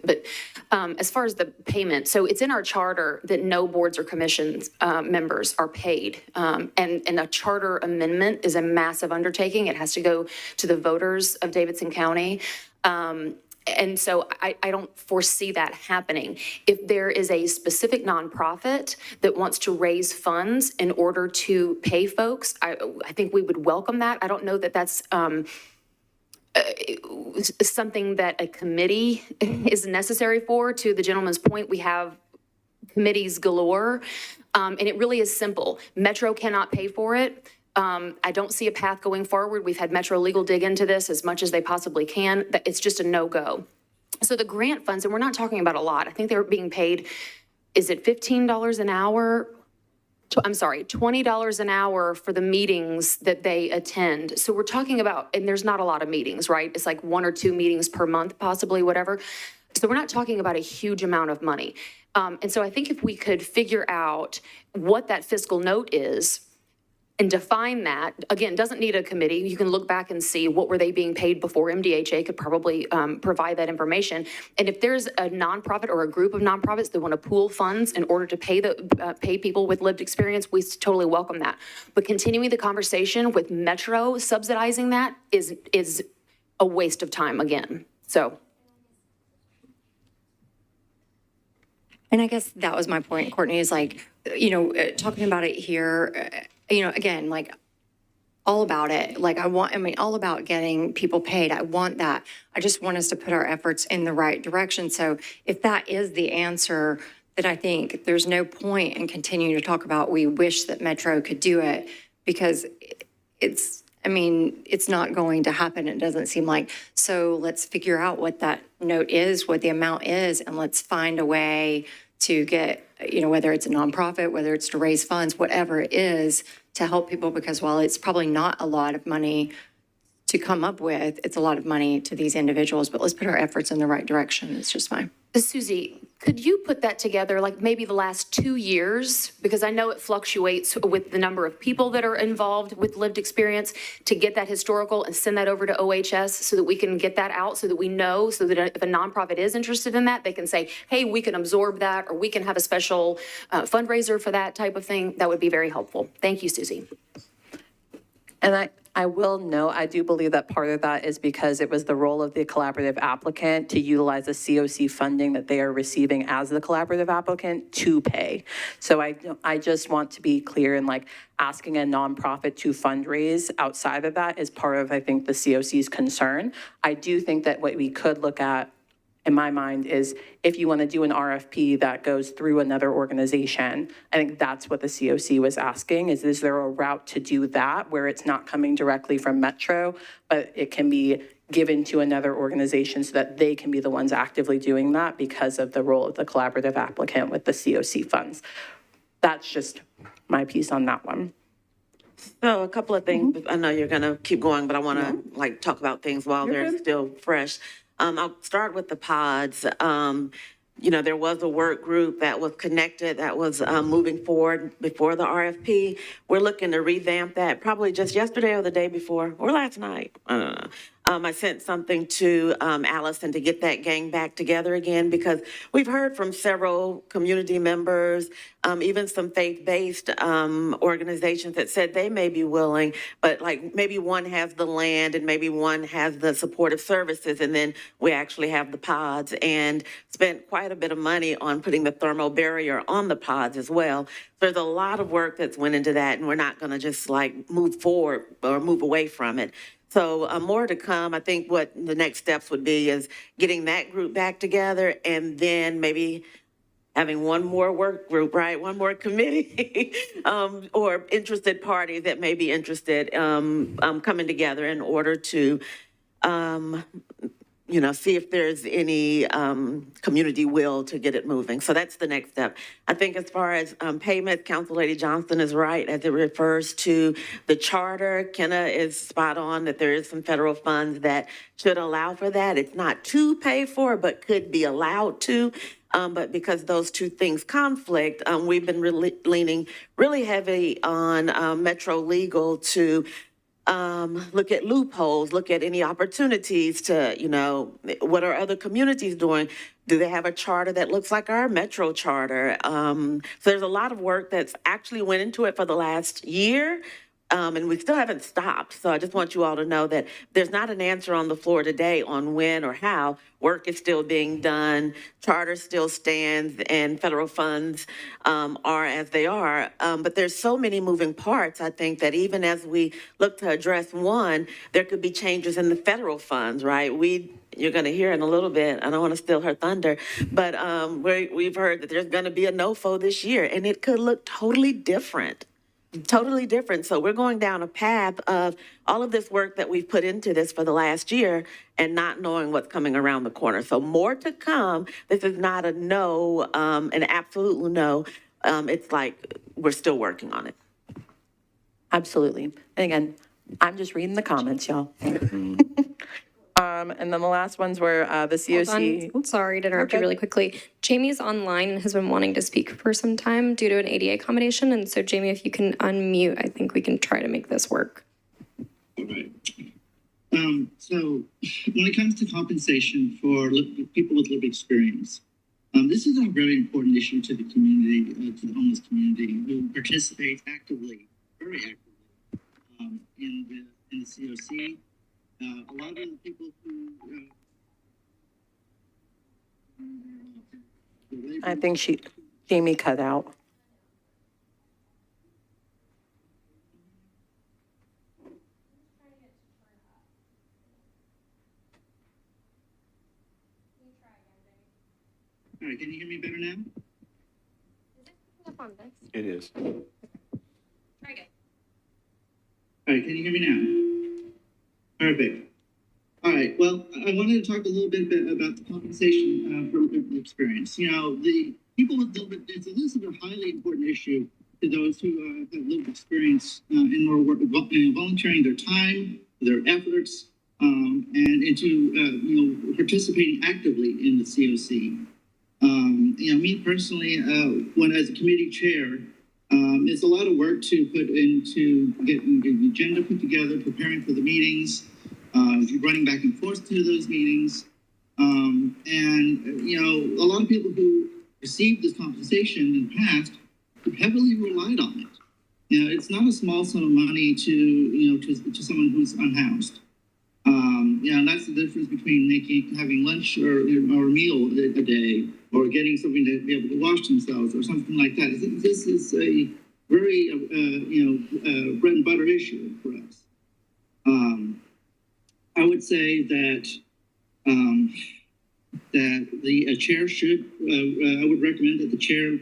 but as far as the payment, so it's in our charter that no boards or commissions members are paid, and a charter amendment is a massive undertaking. It has to go to the voters of Davidson County. And so I don't foresee that happening. If there is a specific nonprofit that wants to raise funds in order to pay folks, I think we would welcome that. I don't know that that's something that a committee is necessary for. To the gentleman's point, we have committees galore, and it really is simple. Metro cannot pay for it. I don't see a path going forward. We've had Metro Legal dig into this as much as they possibly can. It's just a no-go. So the grant funds, and we're not talking about a lot. I think they're being paid, is it $15 an hour? I'm sorry, $20 an hour for the meetings that they attend. So we're talking about, and there's not a lot of meetings, right? It's like 1 or 2 meetings per month, possibly, whatever. So we're not talking about a huge amount of money. And so I think if we could figure out what that fiscal note is, and define that, again, doesn't need a committee. You can look back and see what were they being paid before. MDHA could probably provide that information. And if there's a nonprofit or a group of nonprofits that want to pool funds in order to pay people with lived experience, we totally welcome that. But continuing the conversation with Metro subsidizing that is a waste of time again. So. And I guess that was my point, Courtney, is talking about it here, again, all about it. All about getting people paid. I want that. I just want us to put our efforts in the right direction. So if that is the answer, then I think there's no point in continuing to talk about we wish that Metro could do it, because it's, I mean, it's not going to happen. It doesn't seem like. So let's figure out what that note is, what the amount is, and let's find a way to get, whether it's a nonprofit, whether it's to raise funds, whatever it is, to help people, because while it's probably not a lot of money to come up with, it's a lot of money to these individuals, but let's put our efforts in the right direction. It's just fine. Susie, could you put that together, like maybe the last 2 years? Because I know it fluctuates with the number of people that are involved with lived experience, to get that historical and send that over to OHS so that we can get that out, so that we know, so that if a nonprofit is interested in that, they can say, hey, we can absorb that, or we can have a special fundraiser for that type of thing. That would be very helpful. Thank you, Susie. And I will note, I do believe that part of that is because it was the role of the collaborative applicant to utilize the COC funding that they are receiving as the collaborative applicant to pay. So I just want to be clear, and like asking a nonprofit to fundraise outside of that is part of, I think, the COC's concern. I do think that what we could look at, in my mind, is if you want to do an RFP that goes through another organization. I think that's what the COC was asking, is there a route to do that where it's not coming directly from Metro, but it can be given to another organization so that they can be the ones actively doing that because of the role of the collaborative applicant with the COC funds. That's just my piece on that one. So a couple of things. I know you're going to keep going, but I want to talk about things while they're still fresh. I'll start with the pods. There was a work group that was connected, that was moving forward before the RFP. We're looking to revamp that probably just yesterday or the day before or last night. I don't know. I sent something to Allison to get that gang back together again, because we've heard from several community members, even some faith-based organizations that said they may be willing, but like maybe one has the land and maybe one has the supportive services, and then we actually have the pods, and spent quite a bit of money on putting the thermal barrier on the pods as well. There's a lot of work that's went into that, and we're not going to just like move forward or move away from it. So more to come. I think what the next steps would be is getting that group back together, and then maybe having one more work group, right? One more committee or interested parties that may be interested coming together in order to see if there's any community will to get it moving. So that's the next step. I think as far as payment, Council Lady Johnston is right as it refers to the charter. Kenna is spot on that there is some federal funds that should allow for that. It's not to pay for, but could be allowed to. But because those two things conflict, we've been leaning really heavy on Metro Legal to look at loopholes, look at any opportunities to, what are other communities doing? Do they have a charter that looks like our Metro charter? So there's a lot of work that's actually went into it for the last year. And we still haven't stopped. So I just want you all to know that there's not an answer on the floor today on when or how. Work is still being done, charter still stands, and federal funds are as they are. But there's so many moving parts, I think, that even as we look to address one, there could be changes in the federal funds, right? You're going to hear in a little bit, I don't want to steal her thunder, but we've heard that there's going to be a NOFO this year, and it could look totally different. Totally different. So we're going down a path of all of this work that we've put into this for the last year and not knowing what's coming around the corner. So more to come. This is not a no, an absolute no. It's like we're still working on it. Absolutely. And again, I'm just reading the comments, y'all. And then the last ones were the COC. I'm sorry to interrupt you really quickly. Jamie's online and has been wanting to speak for some time due to an ADA accommodation. And so, Jamie, if you can unmute, I think we can try to make this work. All right. So when it comes to compensation for people with lived experience, this is a very important issue to the community, to the homeless community, who participates actively, very actively, in the COC. A lot of the people who... I think Jamie cut out. All right, can you hear me better now? It is. Try again. All right, can you hear me now? Perfect. All right. Well, I wanted to talk a little bit about the compensation for lived experience. You know, the people with lived, this is a highly important issue to those who have lived experience and are volunteering their time, their efforts, and into participating actively in the COC. Me personally, when as a committee chair, it's a lot of work to put into getting the agenda put together, preparing for the meetings, running back and forth to those meetings. A lot of people who received this compensation in the past heavily relied on it. You know, it's not a small sum of money to someone who's unhoused. And that's the difference between having lunch or a meal a day, or getting something to be able to wash themselves or something like that. This is a very bread and butter issue for us. I would say that the chair should. I would recommend that the chair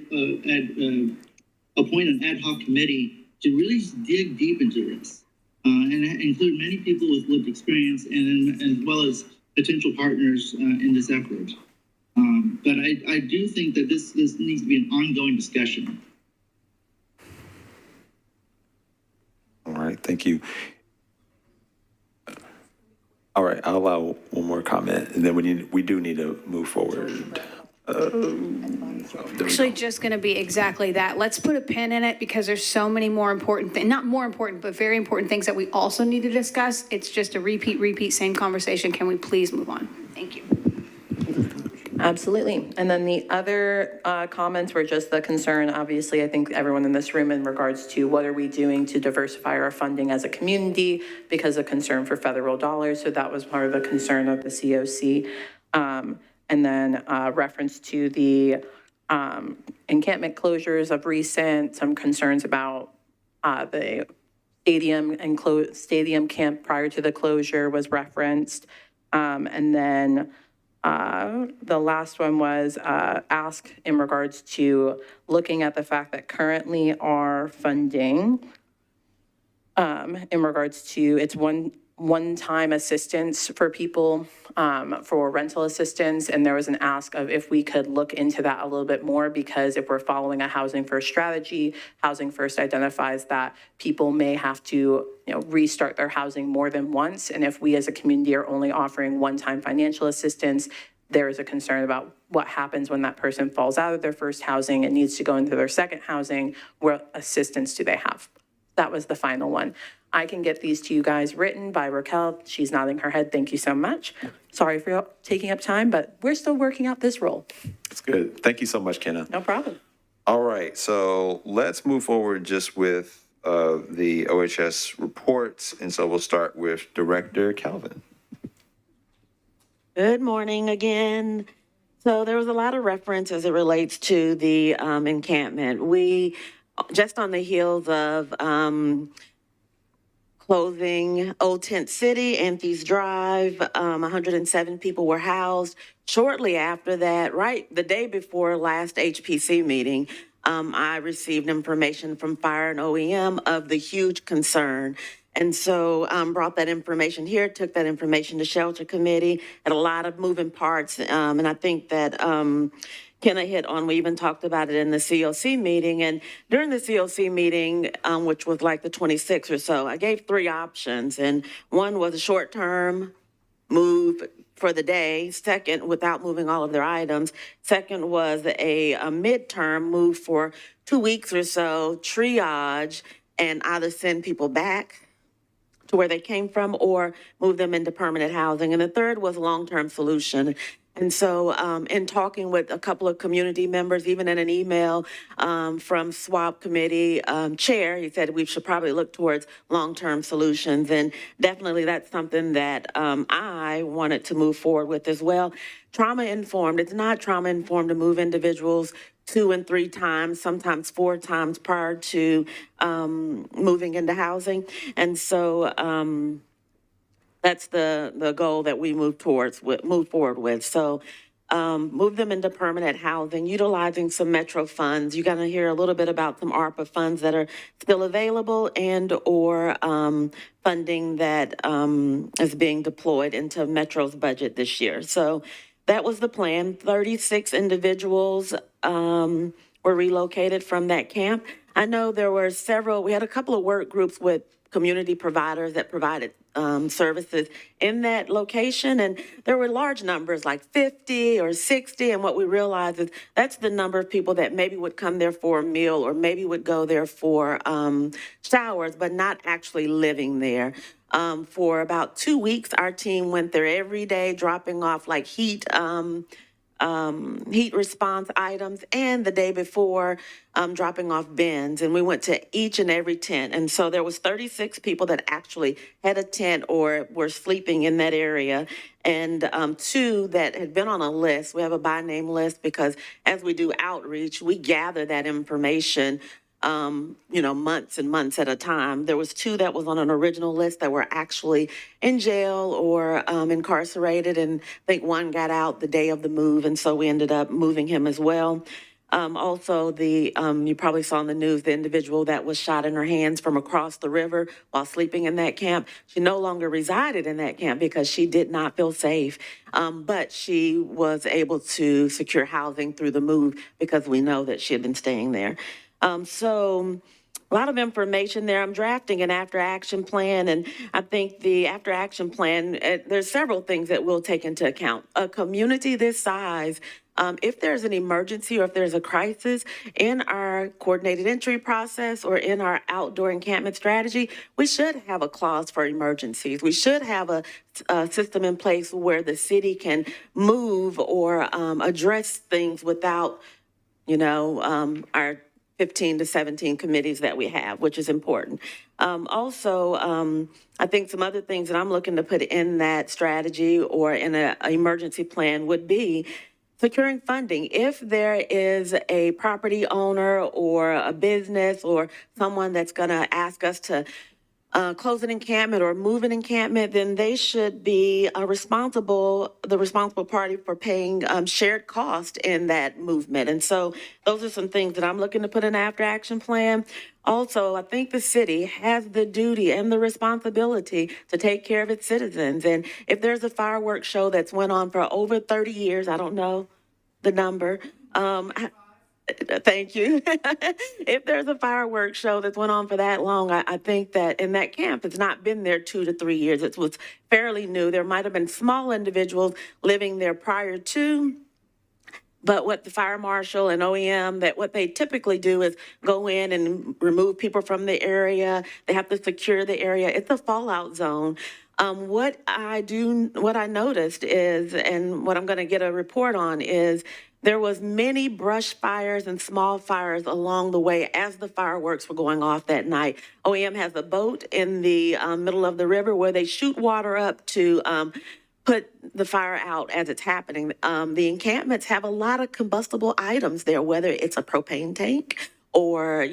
appoint an ad hoc committee to really dig deep into this. And include many people with lived experience and as well as potential partners in this effort. But I do think that this needs to be an ongoing discussion. All right, thank you. All right, I'll allow one more comment, and then we do need to move forward. Actually, just going to be exactly that. Let's put a pin in it because there's so many more important things, not more important, but very important things that we also need to discuss. It's just a repeat, same conversation. Can we please move on? Thank you. Absolutely. And then the other comments were just the concern, obviously, I think everyone in this room in regards to what are we doing to diversify our funding as a community because of concern for federal dollars. So that was part of the concern of the COC. And then reference to the encampment closures of recent, some concerns about the stadium camp prior to the closure was referenced. And then the last one was ask in regards to looking at the fact that currently our funding in regards to its one-time assistance for people for rental assistance. And there was an ask of if we could look into that a little bit more, because if we're following a housing first strategy, housing first identifies that people may have to restart their housing more than once. And if we as a community are only offering one-time financial assistance, there is a concern about what happens when that person falls out of their first housing and needs to go into their second housing. What assistance do they have? That was the final one. I can get these to you guys written by Raquel. She's nodding her head. Thank you so much. Sorry for taking up time, but we're still working out this role. That's good. Thank you so much, Kenna. No problem. All right, so let's move forward just with the OHS reports. And so we'll start with Director Calvin. Good morning again. So there was a lot of reference as it relates to the encampment. We, just on the heels of closing Old Tent City, Anthony's Drive, 107 people were housed. Shortly after that, right the day before last HPC meeting, I received information from Fire and OEM of the huge concern. And so brought that information here, took that information to Shelter Committee, had a lot of moving parts. And I think that Kenna hit on, we even talked about it in the COC meeting. And during the COC meeting, which was like the 26th or so, I gave 3 options. And one was a short-term move for the day. Second, without moving all of their items. Second was a midterm move for 2 weeks or so, triage, and either send people back to where they came from or move them into permanent housing. And the third was a long-term solution. And so in talking with a couple of community members, even in an email from SWAP committee chair, he said we should probably look towards long-term solutions. And definitely that's something that I wanted to move forward with as well. Trauma-informed, it's not trauma-informed to move individuals 2 and 3 times, sometimes 4 times prior to moving into housing. And so that's the goal that we move forward with. So move them into permanent housing, utilizing some Metro funds. You're going to hear a little bit about some ARPA funds that are still available and/or funding that is being deployed into Metro's budget this year. So that was the plan. 36 individuals were relocated from that camp. I know there were we had a couple of work groups with community providers that provided services in that location. And there were large numbers, like 50 or 60. And what we realized is that's the number of people that maybe would come there for a meal or maybe would go there for showers, but not actually living there. For about 2 weeks, our team went there every day, dropping off like heat response items, and the day before, dropping off bins. And we went to each and every tent. And so there was 36 people that actually had a tent or were sleeping in that area, and 2 that had been on a list. We have a by name list because as we do outreach, we gather that information months and months at a time. There was 2 that was on an original list that were actually in jail or incarcerated, and I think 1 got out the day of the move, and so we ended up moving him as well. Also, you probably saw in the news, the individual that was shot in her hands from across the river while sleeping in that camp. She no longer resided in that camp because she did not feel safe, but she was able to secure housing through the move because we know that she had been staying there. So a lot of information there. I'm drafting an after action plan, and I think the after action plan, there's several things that we'll take into account. A community this size, if there's an emergency or if there's a crisis in our coordinated entry process or in our outdoor encampment strategy, we should have a clause for emergencies. We should have a system in place where the city can move or address things without, our 15 to 17 committees that we have, which is important. Also, I think some other things that I'm looking to put in that strategy or in an emergency plan would be securing funding. If there is a property owner or a business or someone that's going to ask us to close an encampment or move an encampment, then they should be the responsible party for paying shared cost in that movement. And so those are some things that I'm looking to put in after action plan. Also, I think the city has the duty and the responsibility to take care of its citizens. And if there's a fireworks show that's went on for over 30 years, I don't know the number, thank you. If there's a fireworks show that's went on for that long, I think that in that camp, it's not been there 2 to 3 years. It was fairly new. There might have been small individuals living there prior to, but what the fire marshal and OEM, that what they typically do is go in and remove people from the area. They have to secure the area. It's a fallout zone. What I noticed is, and what I'm going to get a report on is, there was many brush fires and small fires along the way as the fireworks were going off that night. OEM has a boat in the middle of the river where they shoot water up to put the fire out as it's happening. The encampments have a lot of combustible items there, whether it's a propane tank or,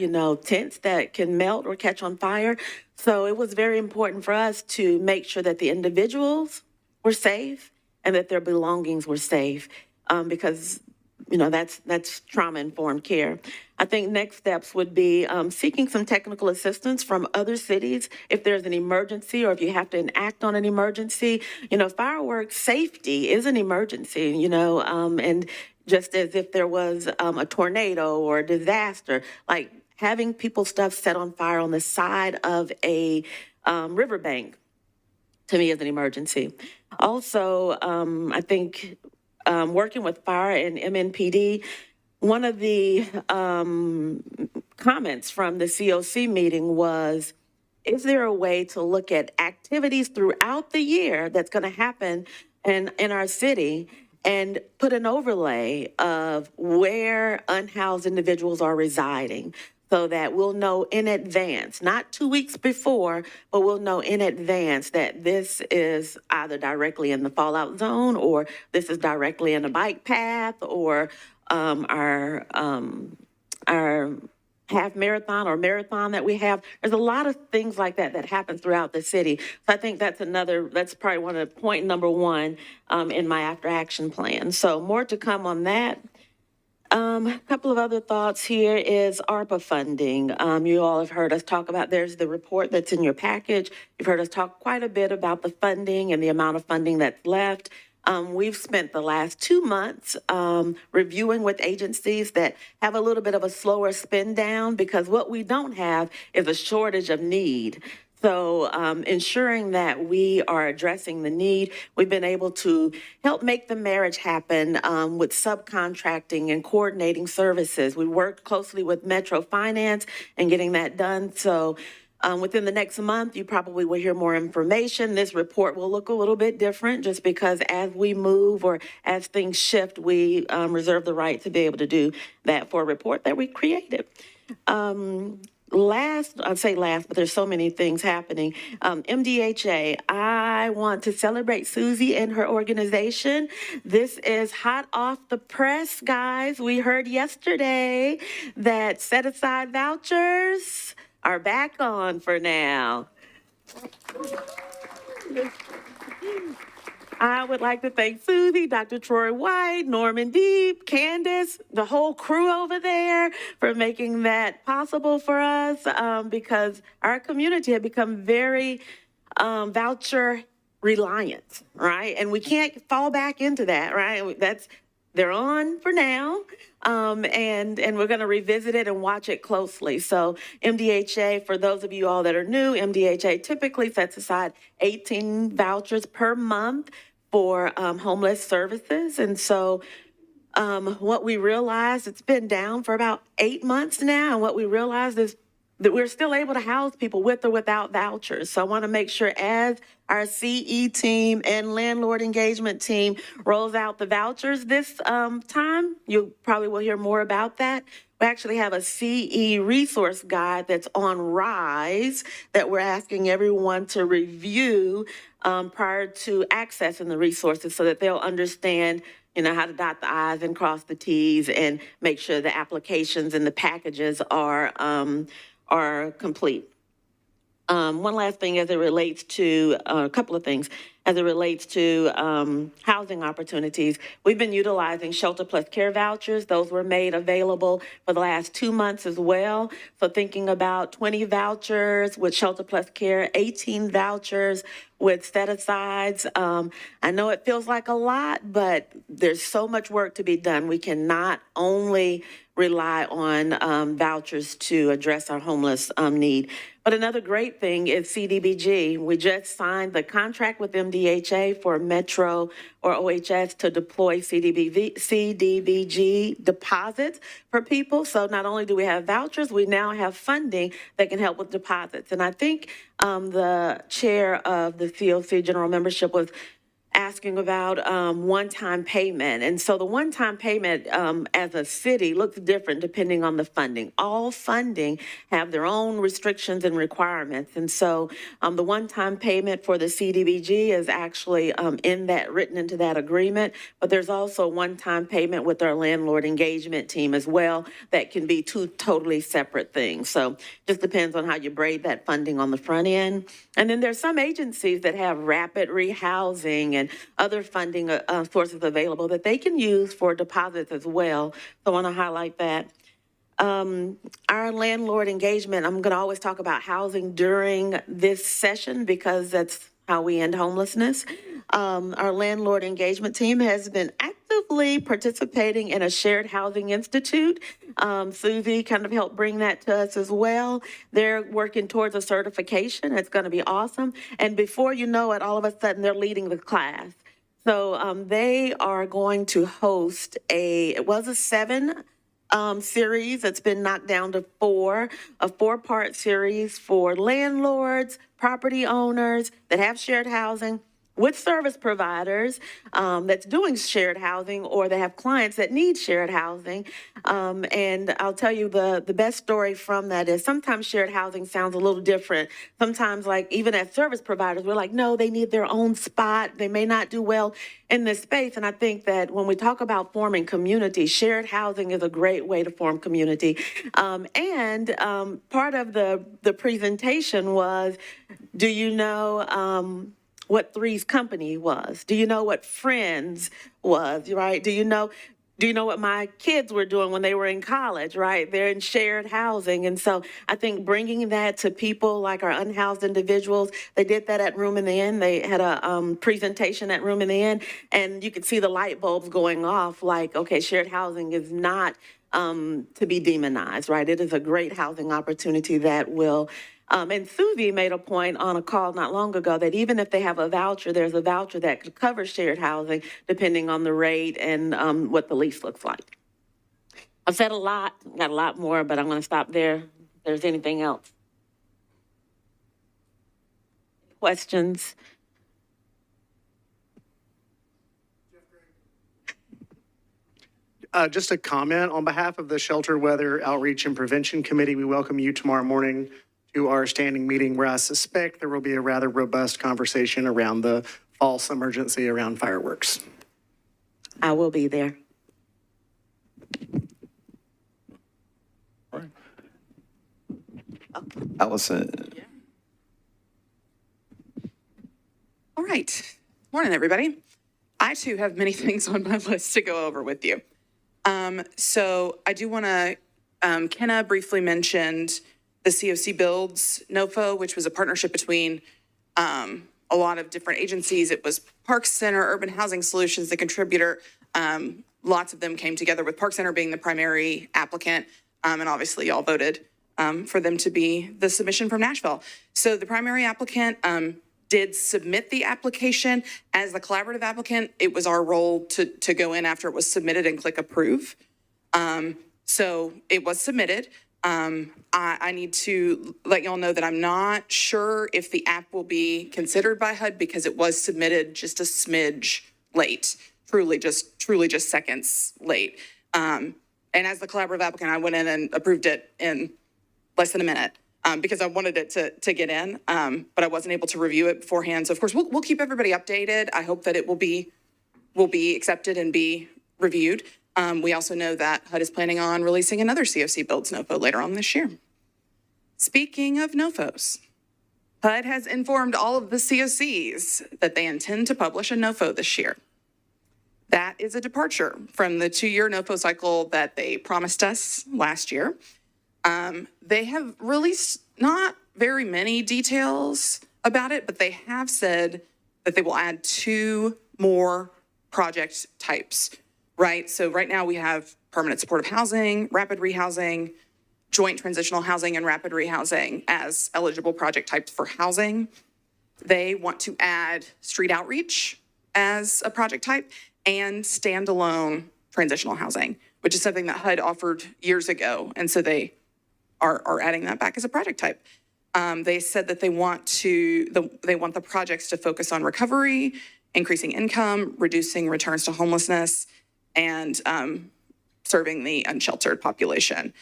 tents that can melt or catch on fire. So it was very important for us to make sure that the individuals were safe and that their belongings were safe, because that's trauma-informed care. I think next steps would be seeking some technical assistance from other cities if there's an emergency or if you have to enact on an emergency. Fireworks safety is an emergency, and just as if there was a tornado or a disaster, like having people's stuff set on fire on the side of a riverbank, to me, is an emergency. Also, I think working with fire and MNPD, one of the comments from the COC meeting was, is there a way to look at activities throughout the year that's going to happen in our city and put an overlay of where unhoused individuals are residing, so that we'll know in advance, not 2 weeks before, but we'll know in advance that this is either directly in the fallout zone or this is directly in a bike path or our half marathon or marathon that we have. There's a lot of things like that that happen throughout the city. So I think that's probably one of point number one in my after action plan. So more to come on that. A couple of other thoughts here is ARPA funding. You all have heard us talk about, there's the report that's in your package. You've heard us talk quite a bit about the funding and the amount of funding that's left. We've spent the last 2 months reviewing with agencies that have a little bit of a slower spin down, because what we don't have is a shortage of need. So ensuring that we are addressing the need, we've been able to help make the marriage happen with subcontracting and coordinating services. We worked closely with Metro Finance and getting that done. So within the next month, you probably will hear more information. This report will look a little bit different just because as we move or as things shift, we reserve the right to be able to do that for a report that we created. I'd say last, but there's so many things happening. MDHA, I want to celebrate Susie and her organization. This is hot off the press, guys. We heard yesterday that set-aside vouchers are back on for now. I would like to thank Susie, Dr. Troy White, Norman Deep, Candace, the whole crew over there for making that possible for us because our community had become very voucher reliant, right? And we can't fall back into that, right? They're on for now, and we're going to revisit it and watch it closely. So MDHA, for those of you all that are new, MDHA typically sets aside 18 vouchers per month for homeless services. And so what we realized, it's been down for about 8 months now, and what we realized is that we're still able to house people with or without vouchers. So I want to make sure as our CE team and landlord engagement team rolls out the vouchers this time, you probably will hear more about that. We actually have a CE resource guide that's on Rise that we're asking everyone to review prior to accessing the resources so that they'll understand how to dot the I's and cross the T's and make sure the applications and the packages are complete. One last thing as it relates to, a couple of things, as it relates to housing opportunities. We've been utilizing Shelter Plus Care vouchers. Those were made available for the last 2 months as well. So thinking about 20 vouchers with Shelter Plus Care, 18 vouchers with set-asides. I know it feels like a lot, but there's so much work to be done. We cannot only rely on vouchers to address our homeless need. But another great thing is CDBG. We just signed the contract with MDHA for Metro or OHS to deploy CDBG deposits for people. So not only do we have vouchers, we now have funding that can help with deposits. And I think the chair of the COC General Membership was asking about one-time payment. And so the one-time payment as a city looks different depending on the funding. All funding have their own restrictions and requirements. And so the one-time payment for the CDBG is actually written into that agreement. But there's also one-time payment with our landlord engagement team as well that can be two totally separate things. So just depends on how you braid that funding on the front end. And then there's some agencies that have rapid rehousing and other funding sources available that they can use for deposits as well. So I want to highlight that. Our landlord engagement, I'm going to always talk about housing during this session because that's how we end homelessness. Our landlord engagement team has been actively participating in a shared housing institute. Susie kind of helped bring that to us as well. They're working towards a certification. It's going to be awesome. And before you know it, all of a sudden they're leading the class. So they are going to host it was a 7 series that's been knocked down to 4, a 4-part series for landlords, property owners that have shared housing, with service providers that's doing shared housing, or they have clients that need shared housing. And I'll tell you the best story from that is sometimes shared housing sounds a little different. Sometimes, like even as service providers, we're like, no, they need their own spot. They may not do well in this space. And I think that when we talk about forming community, shared housing is a great way to form community. Part of the presentation was, do you know what Three's Company was? Do you know what Friends was, right? Do you know what my kids were doing when they were in college, right? They're in shared housing. And so I think bringing that to people like our unhoused individuals, they did that at Room in the Inn. They had a presentation at Room in the Inn, and you could see the light bulbs going off like, okay, shared housing is not to be demonized, right? It is a great housing opportunity that will, and Susie made a point on a call not long ago that even if they have a voucher, there's a voucher that could cover shared housing depending on the rate and what the lease looks like. I've said a lot, got a lot more, but I'm going to stop there. If there's anything else. Questions? Just a comment on behalf of the Shelter Weather Outreach and Prevention Committee. We welcome you tomorrow morning to our standing meeting where I suspect there will be a rather robust conversation around the false emergency around fireworks. I will be there. All right. Allison. All right. Morning, everybody. I, too, have many things on my list to go over with you. So I do want to, Kenna briefly mentioned the COC Builds NOFO, which was a partnership between a lot of different agencies. It was Park Center, Urban Housing Solutions, the contributor. Lots of them came together with Park Center being the primary applicant. And obviously y'all voted for them to be the submission from Nashville. So the primary applicant did submit the application. As the collaborative applicant, it was our role to go in after it was submitted and click approve. So it was submitted. I need to let y'all know that I'm not sure if the app will be considered by HUD because it was submitted just a smidge late, truly just seconds late. And as the collaborative applicant, I went in and approved it in less than a minute. Because I wanted it to get in, but I wasn't able to review it beforehand. So of course, we'll keep everybody updated. I hope that it will be accepted and be reviewed. We also know that HUD is planning on releasing another COC Builds NOFO later on this year. Speaking of NOFOs, HUD has informed all of the COCs that they intend to publish a NOFO this year. That is a departure from the 2-year NOFO cycle that they promised us last year. They have released not very many details about it, but they have said that they will add 2 more project types, right? So right now we have permanent supportive housing, rapid rehousing, joint transitional housing, and rapid rehousing as eligible project types for housing. They want to add street outreach as a project type and standalone transitional housing, which is something that HUD offered years ago. And so they are adding that back as a project type. They said that they want the projects to focus on recovery, increasing income, reducing returns to homelessness, and serving the unsheltered population.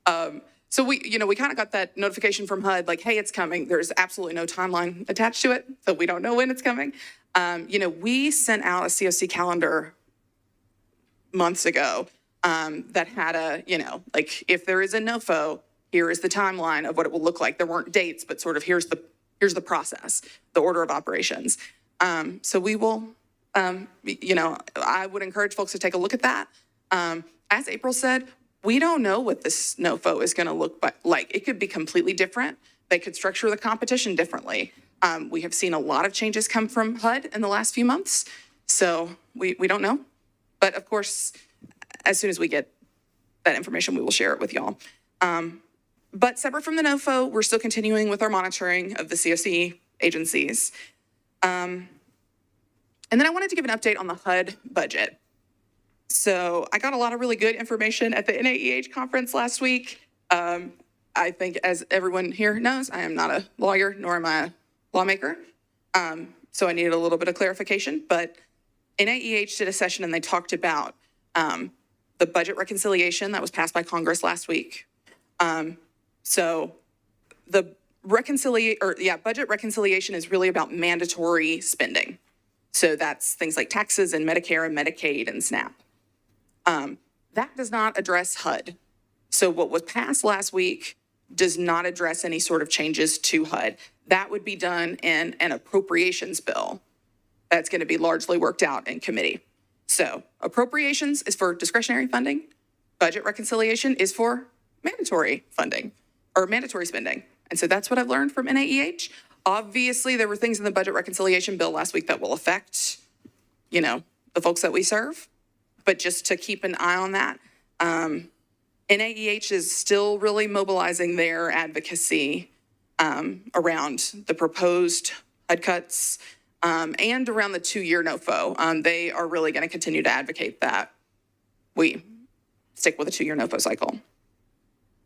So we kind of got that notification from HUD, like, hey, it's coming. There's absolutely no timeline attached to it, so we don't know when it's coming. We sent out a COC calendar months ago that had if there is a NOFO, here is the timeline of what it will look like. There weren't dates, but sort of here's the process, the order of operations. So we will, I would encourage folks to take a look at that. As April said, we don't know what this NOFO is going to look like. It could be completely different. They could structure the competition differently. We have seen a lot of changes come from HUD in the last few months, so we don't know. But of course, as soon as we get that information, we will share it with y'all. But separate from the NOFO, we're still continuing with our monitoring of the COC agencies. And then I wanted to give an update on the HUD budget. So I got a lot of really good information at the NAEH conference last week. I think, as everyone here knows, I am not a lawyer, nor am I a lawmaker. So I needed a little bit of clarification, but NAEH did a session and they talked about the budget reconciliation that was passed by Congress last week. So the budget reconciliation is really about mandatory spending. So that's things like taxes and Medicare and Medicaid and SNAP. That does not address HUD. So what was passed last week does not address any sort of changes to HUD. That would be done in an appropriations bill that's going to be largely worked out in committee. So appropriations is for discretionary funding. Budget reconciliation is for mandatory funding or mandatory spending. And so that's what I've learned from NAEH. Obviously, there were things in the budget reconciliation bill last week that will affect, the folks that we serve. But just to keep an eye on that, NAEH is still really mobilizing their advocacy around the proposed HUD cuts and around the 2-year NOFO. They are really going to continue to advocate that we stick with a 2-year NOFO cycle.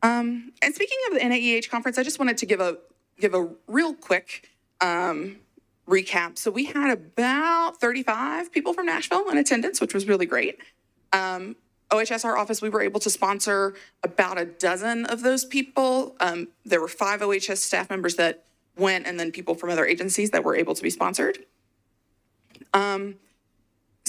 And speaking of the NAEH conference, I just wanted to give a real quick recap. So we had about 35 people from Nashville in attendance, which was really great. OHSR office, we were able to sponsor about a dozen of those people. There were 5 OHS staff members that went, and then people from other agencies that were able to be sponsored. So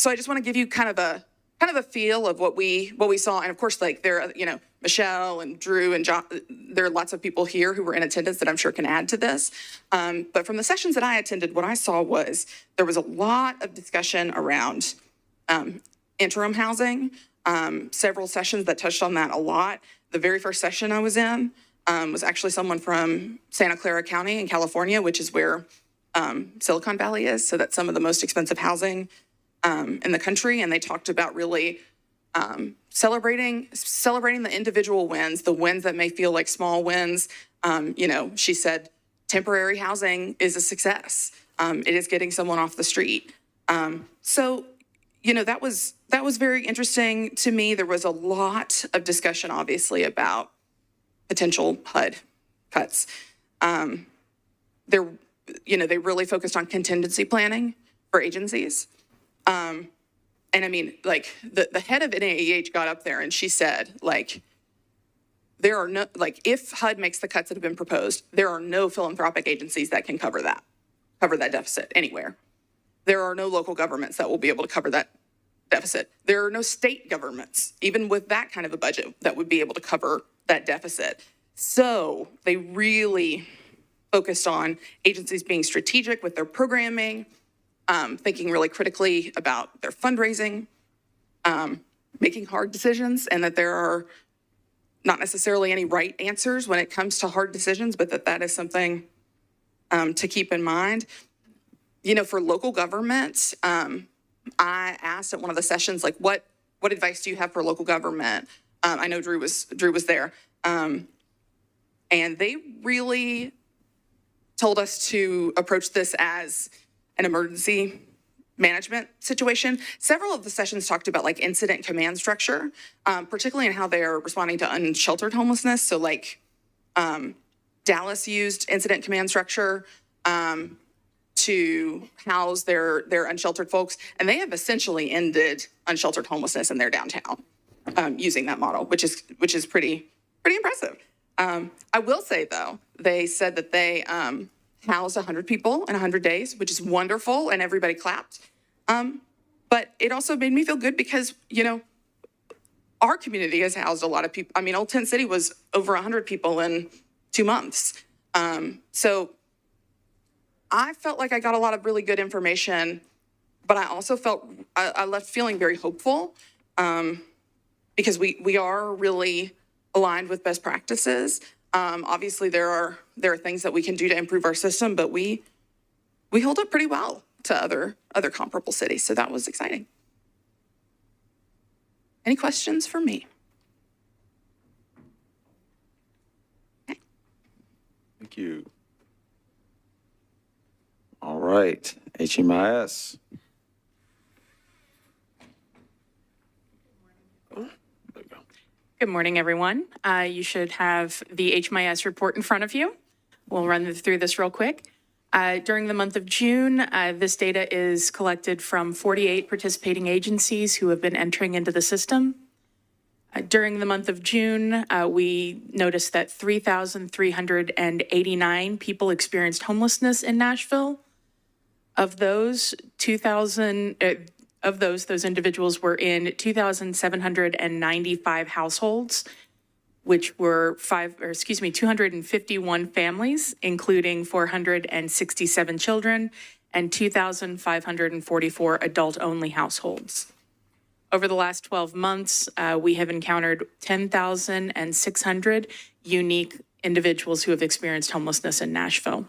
I just want to give you kind of a feel of what we saw. And of course, like there are, Michelle and Drew and John, there are lots of people here who were in attendance that I'm sure can add to this. But from the sessions that I attended, what I saw was there was a lot of discussion around interim housing, several sessions that touched on that a lot. The very first session I was in was actually someone from Santa Clara County in California, which is where Silicon Valley is. So that's some of the most expensive housing in the country. And they talked about really celebrating the individual wins, the wins that may feel like small wins. She said temporary housing is a success. It is getting someone off the street. So that was very interesting to me. There was a lot of discussion, obviously, about potential HUD cuts. They really focused on contingency planning for agencies. And I mean, like the head of NAEH got up there and she said, there are no, if HUD makes the cuts that have been proposed, there are no philanthropic agencies that can cover that deficit anywhere. There are no local governments that will be able to cover that deficit. There are no state governments, even with that kind of a budget, that would be able to cover that deficit. So they really focused on agencies being strategic with their programming, thinking really critically about their fundraising, making hard decisions, and that there are not necessarily any right answers when it comes to hard decisions, but that is something to keep in mind. For local governments, I asked at one of the sessions, what advice do you have for local government? I know Drew was there. And they really told us to approach this as an emergency management situation. Several of the sessions talked about incident command structure, particularly in how they are responding to unsheltered homelessness. So Dallas used incident command structure to house their unsheltered folks, and they have essentially ended unsheltered homelessness in their downtown using that model, which is pretty impressive. I will say though, they said that they housed 100 people in 100 days, which is wonderful, and everybody clapped. But it also made me feel good because our community has housed a lot of people. I mean, Old Tent City was over 100 people in 2 months. So I felt like I got a lot of really good information, but I also felt I left feeling very hopeful because we are really aligned with best practices. Obviously, there are things that we can do to improve our system, but we hold up pretty well to other comparable cities. So that was exciting. Any questions for me? Thank you. All right, HMIS. Good morning, everyone. You should have the HMIS report in front of you. We'll run through this real quick. During the month of June, this data is collected from 48 participating agencies who have been entering into the system. During the month of June, we noticed that 3,389 people experienced homelessness in Nashville. Of those, those individuals were in 2,795 households, which were 251 families, including 467 children and 2,544 adult-only households. Over the last 12 months, we have encountered 10,600 unique individuals who have experienced homelessness in Nashville.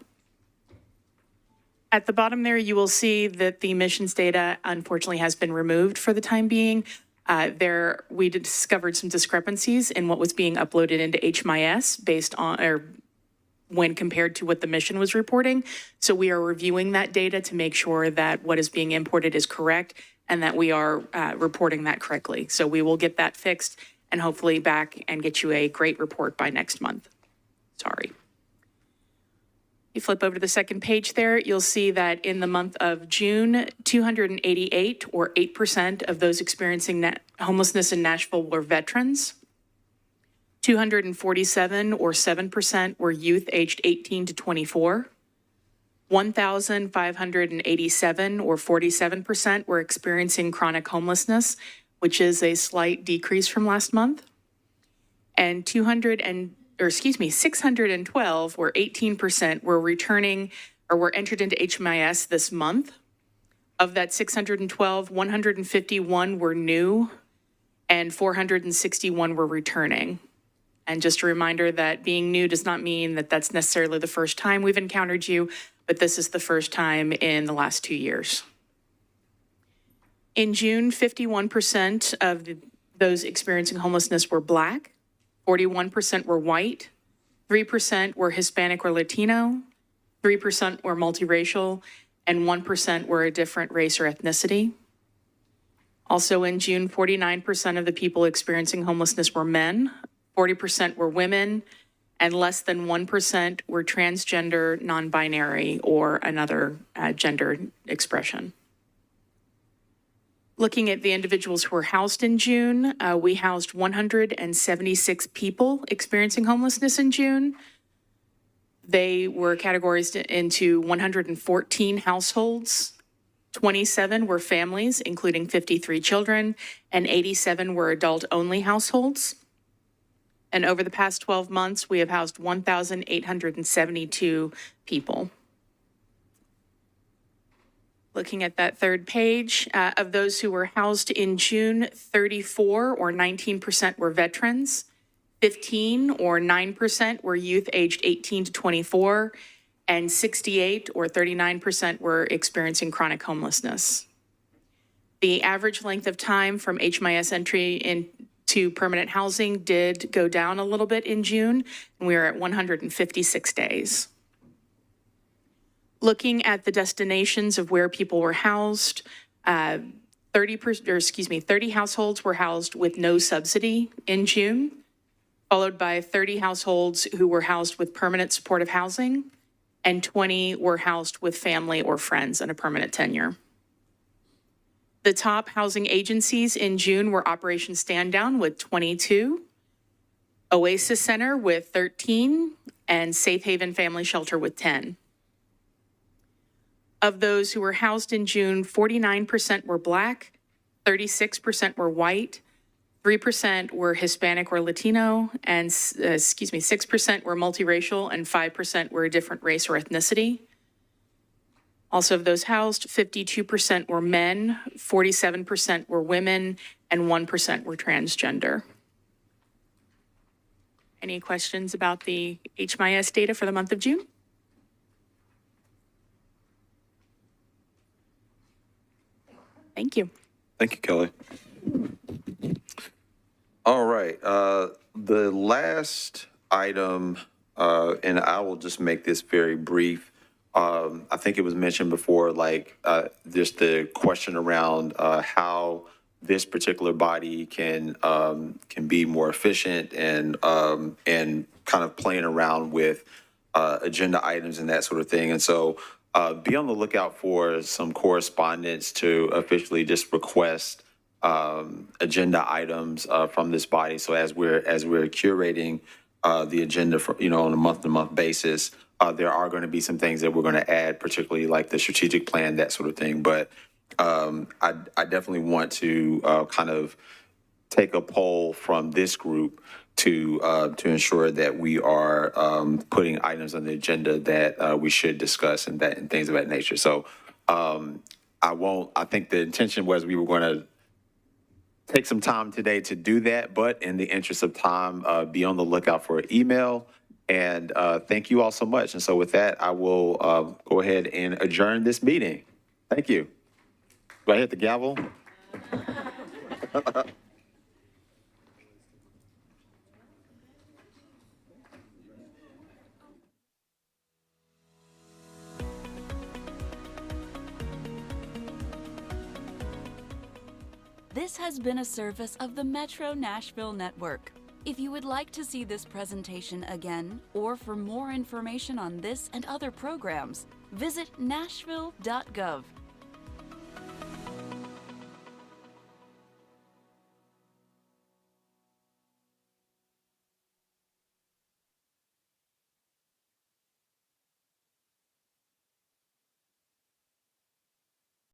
At the bottom there, you will see that the emissions data unfortunately has been removed for the time being. We discovered some discrepancies in what was being uploaded into HMIS based on, or when compared to what the mission was reporting. So we are reviewing that data to make sure that what is being imported is correct and that we are reporting that correctly. So we will get that fixed and hopefully back and get you a great report by next month. Sorry. You flip over to the second page there, you'll see that in the month of June, 288 or 8% of those experiencing homelessness in Nashville were veterans. 247 or 7% were youth aged 18 to 24. 1,587 or 47% were experiencing chronic homelessness, which is a slight decrease from last month. And 612 or 18% were returning or were entered into HMIS this month. Of that 612, 151 were new and 461 were returning. And just a reminder that being new does not mean that that's necessarily the first time we've encountered you, but this is the first time in the last 2 years. In June, 51% of those experiencing homelessness were Black, 41% were white, 3% were Hispanic or Latino, 3% were multiracial, and 1% were a different race or ethnicity. Also in June, 49% of the people experiencing homelessness were men, 40% were women, and less than 1% were transgender, non-binary, or another gender expression. Looking at the individuals who were housed in June, we housed 176 people experiencing homelessness in June. They were categorized into 114 households. 27 were families, including 53 children, and 87 were adult-only households. And over the past 12 months, we have housed 1,872 people. Looking at that third page, of those who were housed in June, 34 or 19% were veterans, 15 or 9% were youth aged 18 to 24, and 68 or 39% were experiencing chronic homelessness. The average length of time from HMIS entry into permanent housing did go down a little bit in June, and we are at 156 days. Looking at the destinations of where people were housed, 30 households were housed with no subsidy in June, followed by 30 households who were housed with permanent supportive housing, and 20 were housed with family or friends and a permanent tenure. The top housing agencies in June were Operation Stand Down with 22, Oasis Center with 13, and Safe Haven Family Shelter with 10. Of those who were housed in June, 49% were Black, 36% were white, 3% were Hispanic or Latino, and 6% were multiracial, and 5% were a different race or ethnicity. Also of those housed, 52% were men, 47% were women, and 1% were transgender. Any questions about the HMIS data for the month of June? Thank you. Thank you, Kelly. All right. The last item, and I will just make this very brief. I think it was mentioned before, like just the question around how this particular body can be more efficient and kind of playing around with agenda items and that sort of thing. And so be on the lookout for some correspondence to officially just request agenda items from this body. So as we're curating the agenda for, on a month-to-month basis, there are going to be some things that we're going to add, particularly like the strategic plan, that sort of thing. But I definitely want to kind of take a poll from this group to ensure that we are putting items on the agenda that we should discuss and things of that nature. So I think the intention was we were going to take some time today to do that, but in the interest of time, be on the lookout for an email. And thank you all so much. And so with that, I will go ahead and adjourn this meeting. Thank you. Do I hit the gavel? This has been a service of the Metro Nashville Network. If you would like to see this presentation again, or for more information on this and other programs, visit nashville.gov.